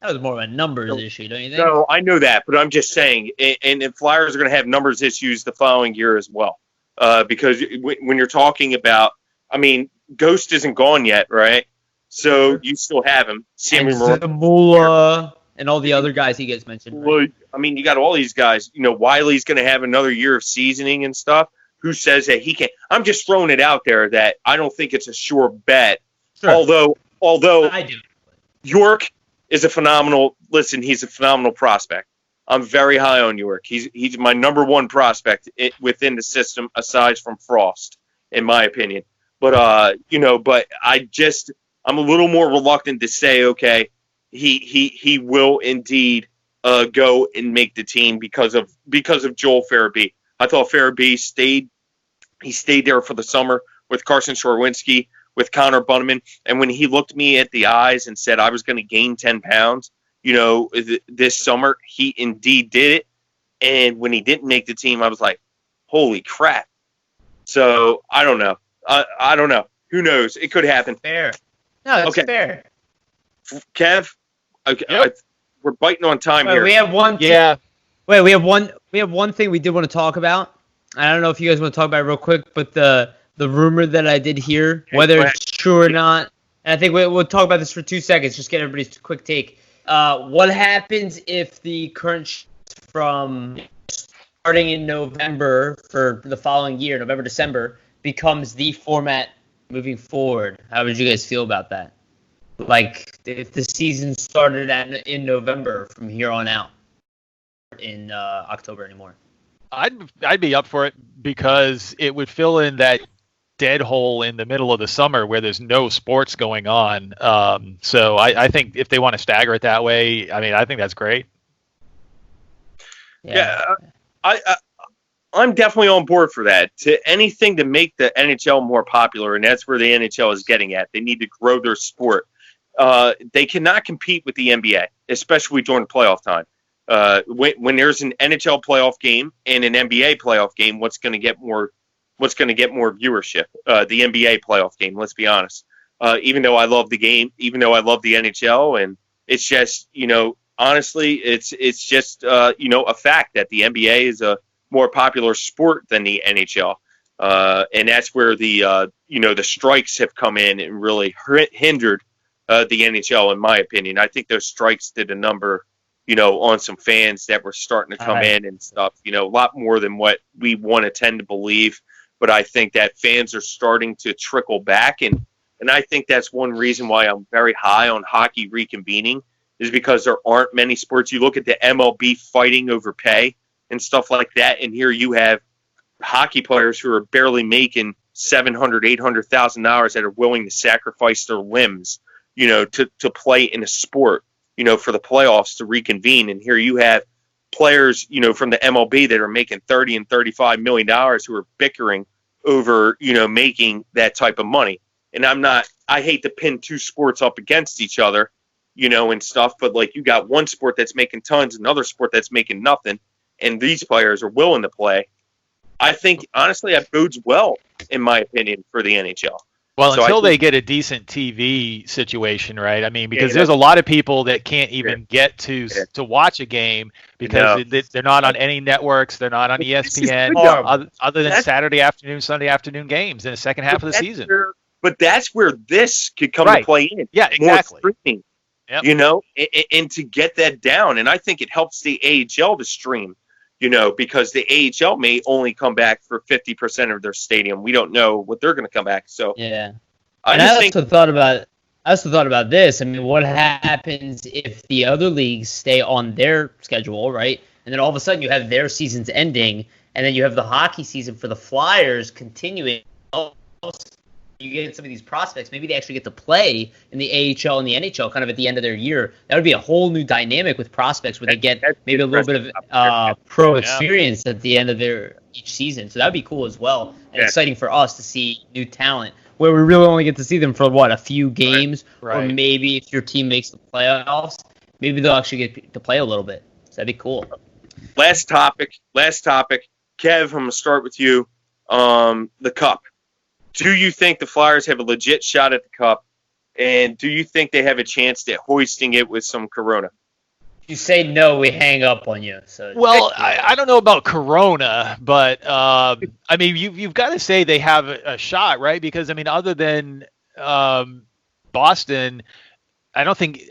was more of a numbers issue, don't you think? No, I know that, but I'm just saying, and the Flyers are going to have numbers issues the following year as well. Because when you're talking about, I mean, Ghost isn't gone yet, right? So you still have him. And Zamula and all the other guys he gets mentioned. Right? I mean, you got all these guys. Wiley's going to have another year of seasoning and stuff. Who says that he can't? I'm just throwing it out there that I don't think it's a sure bet. Sure. Although I do. York is a phenomenal. Listen, he's a phenomenal prospect. I'm very high on York. He's my number one prospect within the system, aside from Frost, in my opinion. But but I'm a little more reluctant to say, okay, he will indeed go and make the team because of Joel Farabee. I thought Farabee stayed there for the summer with Carson Shorwinski, with Connor Bunneman, and when he looked me at the eyes and said I was going to gain 10 pounds, this summer, he indeed did it. And when he didn't make the team, I was like, holy crap. So I don't know. I don't know. Who knows? It could happen. Fair. No, that's fair. Kev, okay, we're biting on time here. We have one. Yeah. Wait, we have one thing we did want to talk about. I don't know if you guys want to talk about it real quick, but the rumor that I did hear, whether it's true or not, and I think we'll talk about this for 2 seconds, just get everybody's quick take. What happens if the current from starting in November for the following year, November, December, becomes the format moving forward? How would you guys feel about that? Like, if the season started in November from here on out? In October anymore. I'd be up for it because it would fill in that dead hole in the middle of the summer where there's no sports going on. So I think if they want to stagger it that way, I mean, I think that's great. Yeah, I'm definitely on board for that. To anything to make the NHL more popular, and that's where the NHL is getting at. They need to grow their sport. They cannot compete with the NBA, especially during playoff time. When there's an NHL playoff game and an NBA playoff game, what's going to get more viewership? The NBA playoff game. Let's be honest. Even though I love the game, even though I love the NHL, and it's just honestly, it's just a fact that the NBA is a more popular sport than the NHL, and that's where the strikes have come in and really hindered the NHL, in my opinion. I think those strikes did a number. On some fans that were starting to come in and stuff, a lot more than what we want to tend to believe. But I think that fans are starting to trickle back. And I think that's one reason why I'm very high on hockey reconvening is because there aren't many sports. You look at the MLB fighting over pay and stuff like that. And here you have hockey players who are barely making $700,000, $800,000 that are willing to sacrifice their limbs, to play in a sport. For the playoffs to reconvene. And here you have players, from the MLB that are making $30 and $35 million who are bickering over, making that type of money. And I hate to pin two sports up against each other, and stuff, but like you got one sport that's making tons, another sport that's making nothing, and these players are willing to play. I think, honestly, that bodes well, in my opinion, for the NHL. Well, So until they get a decent TV situation, right? I mean, because Yeah, there's a lot of people that can't even get Yeah. to watch a game No. because they're not on any networks, they're not on But this is ESPN, good, though. other than That's- Saturday afternoon, Sunday afternoon games in the second half of the that's season. but that's where this could come to Right. play in. Yeah, exactly. More streaming, Yep. you know, and to get that down. And I think it helps the AHL to stream, you know, because the AHL may only come back for 50% of their stadium. We don't know what they're going to come back. So Yeah. I And just I think also thought about this. I mean, what happens if the other leagues stay on their schedule, right? And then all of a sudden you have their seasons ending, and then you have the hockey season for the Flyers continuing. You get some of these prospects, maybe they actually get to play in the AHL and the NHL kind of at the end of their year. That would be a whole new dynamic with prospects where they get maybe a little bit of pro experience at the end of their each season. So that would be cool as well, and exciting for us to see new talent where we really only get to see them for a few games, Right. or maybe if your team makes the playoffs, maybe they'll actually get to play a little bit. So that'd be cool. last topic. Kev, I'm going to start with you. The Cup. Do you think the Flyers have a legit shot at the Cup? And do you think they have a chance at hoisting it with some Corona? If you say no, we hang up on you. So Well, I don't know about Corona, but I mean, you've got to say they have a shot, right? Because I mean, other than Boston, I think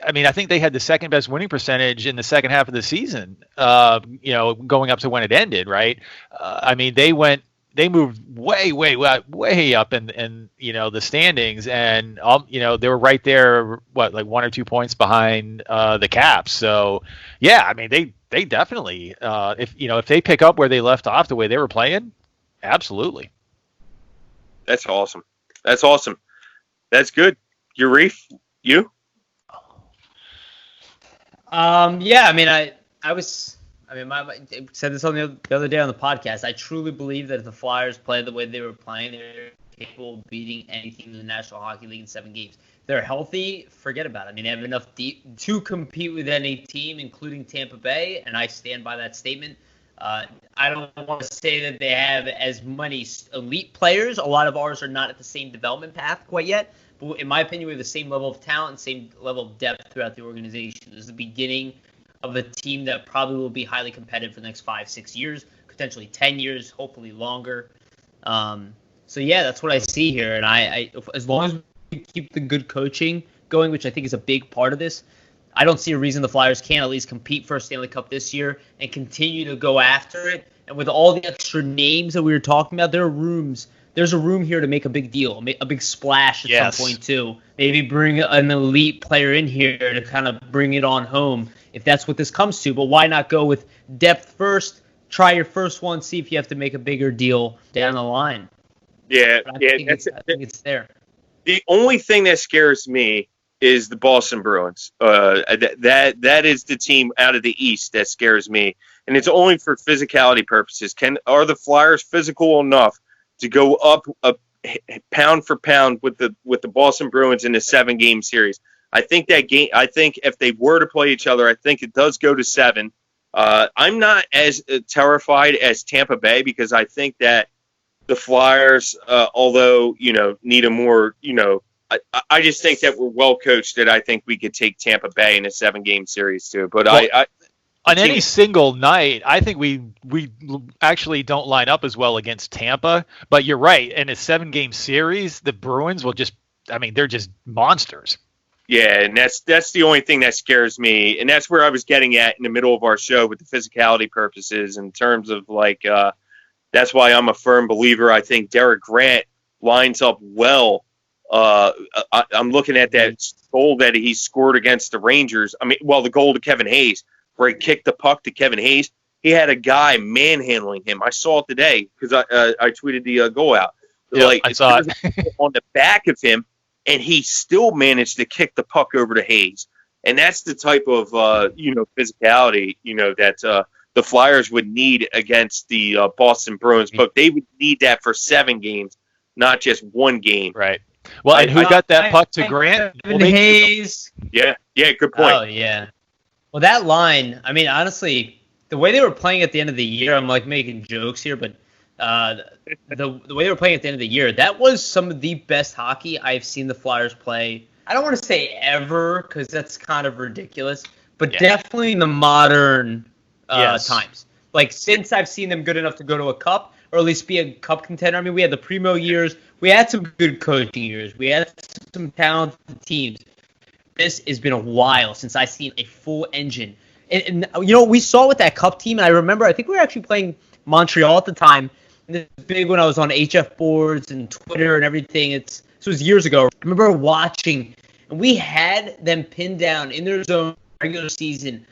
they had the second best winning percentage in the second half of the season. You know, going up to when it ended, right? I mean, they moved way up in you know the standings, and you know they were right there, like 1 or 2 points behind the Caps. So yeah, I mean they definitely if they pick up where they left off the way they were playing, absolutely. That's awesome. That's good. Reef, you? Yeah, I mean, I said this on the other day on the podcast. I truly believe that if the Flyers play the way they were playing, they're capable of beating any team in the National Hockey League in 7 games. They're healthy, forget about it. I mean, they have enough to compete with any team, including Tampa Bay, and I stand by that statement. I don't want to say that they have as many elite players. A lot of ours are not at the same development path quite yet. But in my opinion, we have the same level of talent, same level of depth throughout the organization. This is the beginning of a team that probably will be highly competitive for the next 5-6 years, potentially 10 years, hopefully longer. So yeah, that's what I see here. And I as long as we keep the good coaching going, which I think is a big part of this, I don't see a reason the Flyers can't at least compete for a Stanley Cup this year and continue to go after it. And with all the extra names that we were talking about, there's a room here to make a big deal, a big splash at some point too. Maybe bring an elite player in here to kind of bring it on home if that's what this comes to. But why not go with depth first, try your first one, see if you have to make a bigger deal down the line. Yeah, I think it's there. The only thing that scares me is the Boston Bruins. That is the team out of the East that scares me, and it's only for physicality purposes. Are the Flyers physical enough to go up a pound for pound with the Boston Bruins in a 7-game series? I think if they were to play each other, I think it does go to 7. I'm not as terrified as Tampa Bay because I think that the Flyers, although need a more I just think that we're well coached. That I think we could take Tampa Bay in a 7-game series too. But on any single night, I think we actually don't line up as well against Tampa. But you're right. In a 7-game series, the Bruins will they're just monsters. Yeah, and that's the only thing that scares me, and that's where I was getting at in the middle of our show with the physicality purposes in terms of that's why I'm a firm believer. I think Derek Grant lines up well. I'm looking at that goal that he scored against the Rangers. The goal to Kevin Hayes, where he kicked the puck to Kevin Hayes. He had a guy manhandling him. I saw it today because I tweeted the goal out. Yeah, I saw it on the back of him, and he still managed to kick the puck over to Hayes. And that's the type of physicality that the Flyers would need against the Boston Bruins, but they would need that for 7 games, not just 1 game. Right. Well, and who got that puck to Grant? Hayes. Yeah, good point. Oh, yeah. Well, that line, honestly, the way they were playing at the end of the year, I'm making jokes here, but The way they were playing at the end of the year, that was some of the best hockey I've seen the Flyers play. I don't want to say ever, because that's kind of ridiculous, but definitely in the modern times. Like, since I've seen them good enough to go to a cup, or at least be a cup contender. I mean, we had the primo years. We had some good coaching years. We had some talented teams. This has been a while since I've seen a full engine. And we saw with that cup team, and I remember, I think we were actually playing Montreal at the time. And this was big when I was on HF boards and Twitter and everything. This was years ago. I remember watching, and we had them pinned down in their zone regular season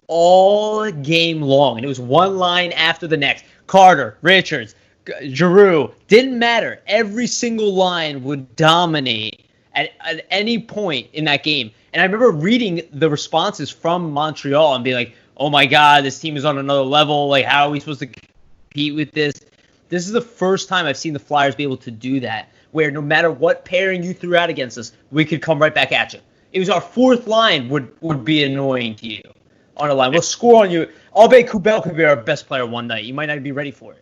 all game long. And it was one line after the next. Carter, Richards, Giroux, didn't matter. Every single line would dominate at any point in that game. And I remember reading the responses from Montreal and being like, oh my God, this team is on another level. Like, how are we supposed to compete with this? This is the first time I've seen the Flyers be able to do that, where no matter what pairing you threw out against us, we could come right back at you. It was our fourth line would be annoying to you on a line. We'll score on you. Albay Kubel could be our best player one night. You might not be ready for it.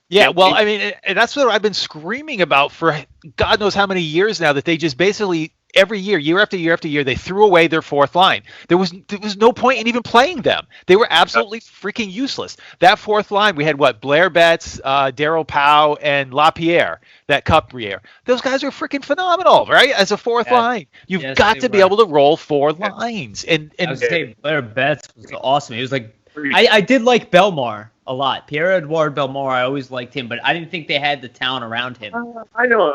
Yeah. Well, I mean, and that's what I've been screaming about for God knows how many years now, that they just basically every year, year after year after year, they threw away their fourth line. There was no point in even playing them. They were absolutely freaking useless. That fourth line, we had Blair Betts, Darryl Powell, and LaPierre, that cup year. Those guys are freaking phenomenal, right? As a fourth line, you've got to be able to roll four lines. And I was saying Blair Betts was awesome. It was like I did like Belmar a lot. Pierre-Edouard Belmar, I always liked him, but I didn't think they had the talent around him. I know.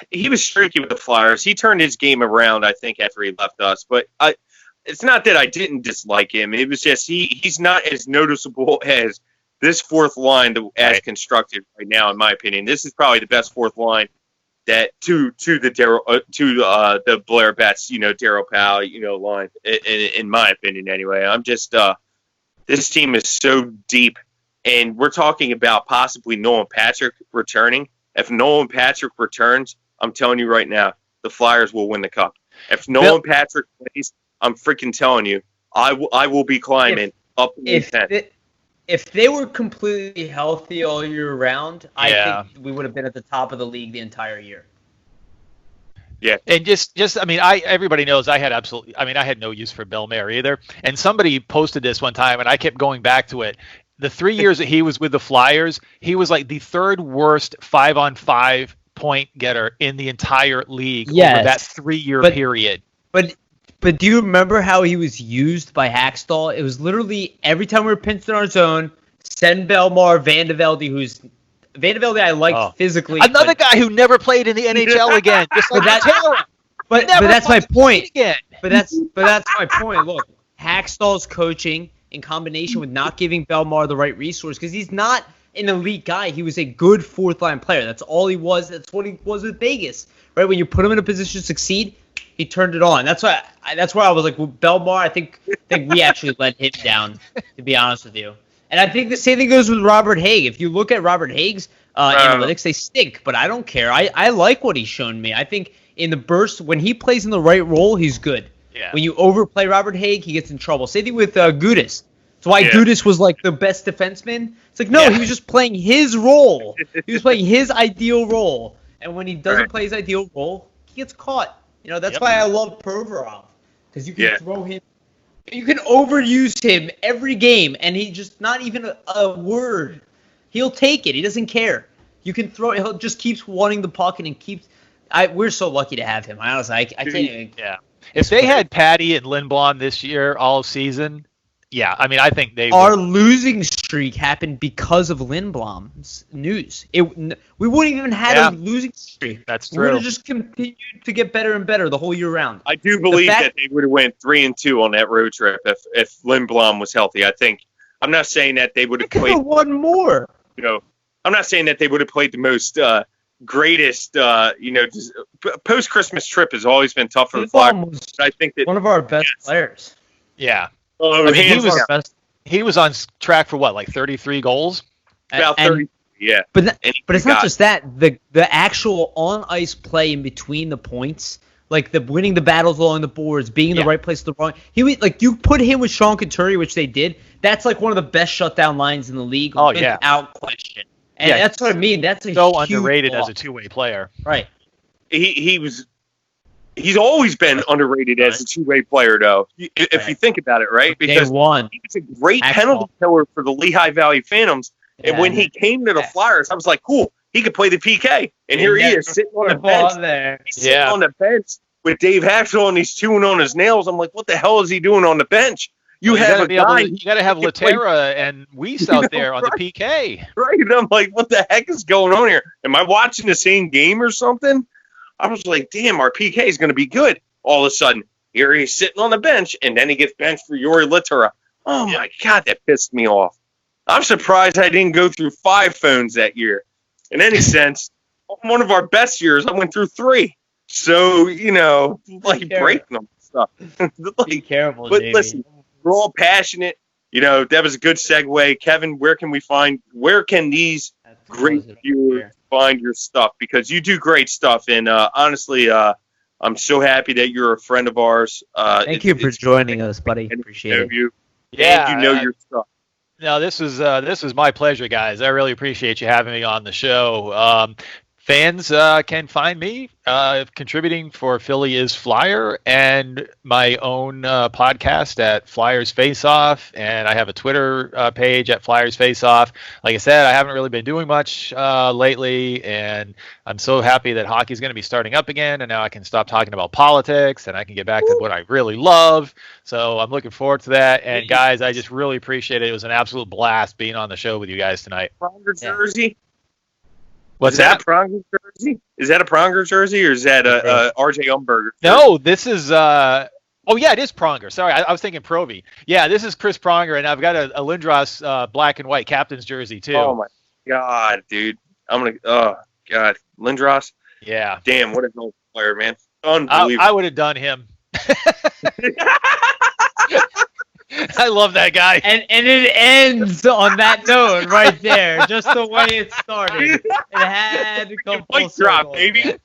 He was streaky with the Flyers. He turned his game around, I think, after he left us. But it's not that I didn't dislike him. It was just he's not as noticeable as this fourth line as constructed right now, in my opinion. This is probably the best fourth line that to the Blair Betts, Darryl Powell, line in my opinion. Anyway, I'm just this team is so deep, and we're talking about possibly Nolan Patrick returning. If Nolan Patrick returns, I'm telling you right now, the Flyers will win the cup. If Nolan Patrick plays, I'm freaking telling you, I will be climbing up in the 10. If they were completely healthy all year round, I think we would have been at the top of the league the entire year. Yeah, and just I mean, everybody knows I had no use for Belmar either. And somebody posted this one time, and I kept going back to it. The 3 years that he was with the Flyers, he was like the third worst 5-on-5 point getter in the entire league over that 3-year period. But do you remember how he was used by Hackstall? It was literally every time we were pinched in our zone, send Belmar, Van de Velde I liked physically. Another guy who never played in the NHL again. Just like Taylor. But that's my point. But that's my point. Look, Hackstall's coaching in combination with not giving Belmar the right resource, because he's not an elite guy. He was a good fourth line player. That's all he was. That's what he was with Vegas. Right? When you put him in a position to succeed, he turned it on. That's where I was like, well, Belmar, I think we actually let him down, to be honest with you. And I think the same thing goes with Robert Haig. If you look at Robert Haig's analytics, they stink, but I don't care. I like what he's shown me. I think in the burst, when he plays in the right role, he's good. Yeah. When you overplay Robert Haig, he gets in trouble. Same thing with Gudas. That's why Gudas was like the best defenseman. It's like, no, he was just playing his role. He was playing his ideal role. And when he doesn't play his ideal role, he gets caught. That's why I love Provorov. Because you can throw him. You can overuse him every game, and he just not even a word. He'll take it. He doesn't care. You can throw it. He'll just keeps wanting the puck and keeps. We're so lucky to have him. Honestly, I can't even. Yeah. If they had Patty and Lindblom this year all season, I mean, I think Our losing streak happened because of Lindblom's news. We wouldn't even have a losing streak. That's true. We would have just continued to get better and better the whole year round. I do believe that they would have went 3-2 on that road trip if Lindblom was healthy. I'm not saying that they would have played one more. I'm not saying that they would have played the most greatest. Post Christmas trip has always been tough for the Flyers. I think that one of our best players. Yeah. I mean, he was on track for what, like 33 goals? About 30. Yeah. But it's not just that. The actual on ice play in between the points, like the winning the battles along the boards, being in the right place at the wrong. He was like, you put him with Sean Couturier, which they did. That's like one of the best shutdown lines in the league. Oh, without question. And that's what I mean. That's a so huge underrated loss. as a two-way player. Right. He's always been underrated as a two-way player, though. If you think about it, right? Because he was a great penalty killer for the Lehigh Valley Phantoms. And when he came to the Flyers, I was like, cool, he could play the PK. And here he is sitting on the bench. He's sitting on the bench with Dave Haxel, and he's chewing on his nails. I'm like, what the hell is he doing on the bench? You have a guy. You got to have Laterra and Weiss out there on the PK. Right. And I'm like, what the heck is going on here? Am I watching the same game or something? I was like, damn, our PK is going to be good. All of a sudden, here he's sitting on the bench, and then he gets benched for Yuri Laterra. Oh, my God, that pissed me off. I'm surprised I didn't go through 5 phones that year. In any sense, one of our best years, I went through 3. So, breaking them and stuff. Be careful, but Jamie. Listen, we're all passionate. That was a good segue. Kevin, where can these great viewers find your stuff? Because you do great stuff. And honestly, I'm so happy that you're a friend of ours. Thank you for joining us, buddy. Appreciate it. You. Yeah. And you know your stuff. No, this was my pleasure, guys. I really appreciate you having me on the show. Fans can find me contributing for Philly is Flyer and my own podcast at Flyers Face Off, and I have a Twitter page at Flyers Face Off. Like I said, I haven't really been doing much lately, and I'm so happy that hockey's going to be starting up again, and now I can stop talking about politics, and I can get back to what I really love. So I'm looking forward to that. And guys, I just really appreciate it. It was an absolute blast being on the show with you guys tonight. Pronger jersey? What's is that? A Pronger jersey? Is that a Pronger jersey, or is that a RJ Umberger jersey? No, this is oh yeah, it is Pronger. Sorry, I was thinking Provy. Yeah, this is Chris Pronger, and I've got a Lindros black and white captain's jersey too. Oh my God, dude! Oh God, Lindros. Yeah. Damn, what a hell of a player, man! Unbelievable. I would have done him. I love that guy. And it ends on that note right there, just the way it started. It had to come full drop, baby.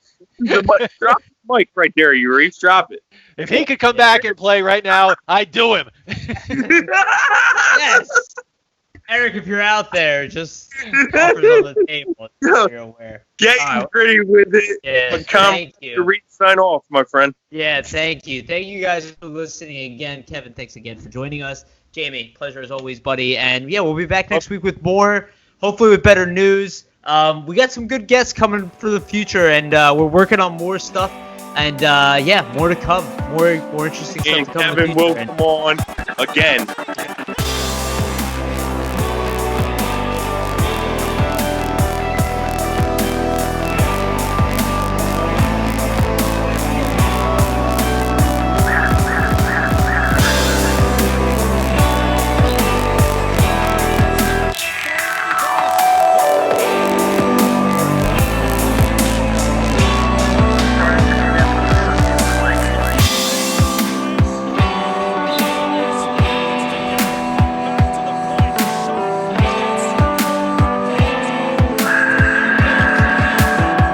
Drop the mic right there, Yuri. Drop it. If he could come back and play right now, I'd do him. Yes. Eric, if you're out there, just offers on the table. So you're aware. Get ready with it. Yeah, thank you. To sign off, my friend. Yeah, thank you. Thank you guys for listening again. Kevin, thanks again for joining us. Jamie, pleasure as always, buddy. And yeah, we'll be back next week with more, hopefully with better news. We got some good guests coming for the future, and we're working on more stuff. And yeah, more to come. More interesting stuff to come. And Kevin will come on again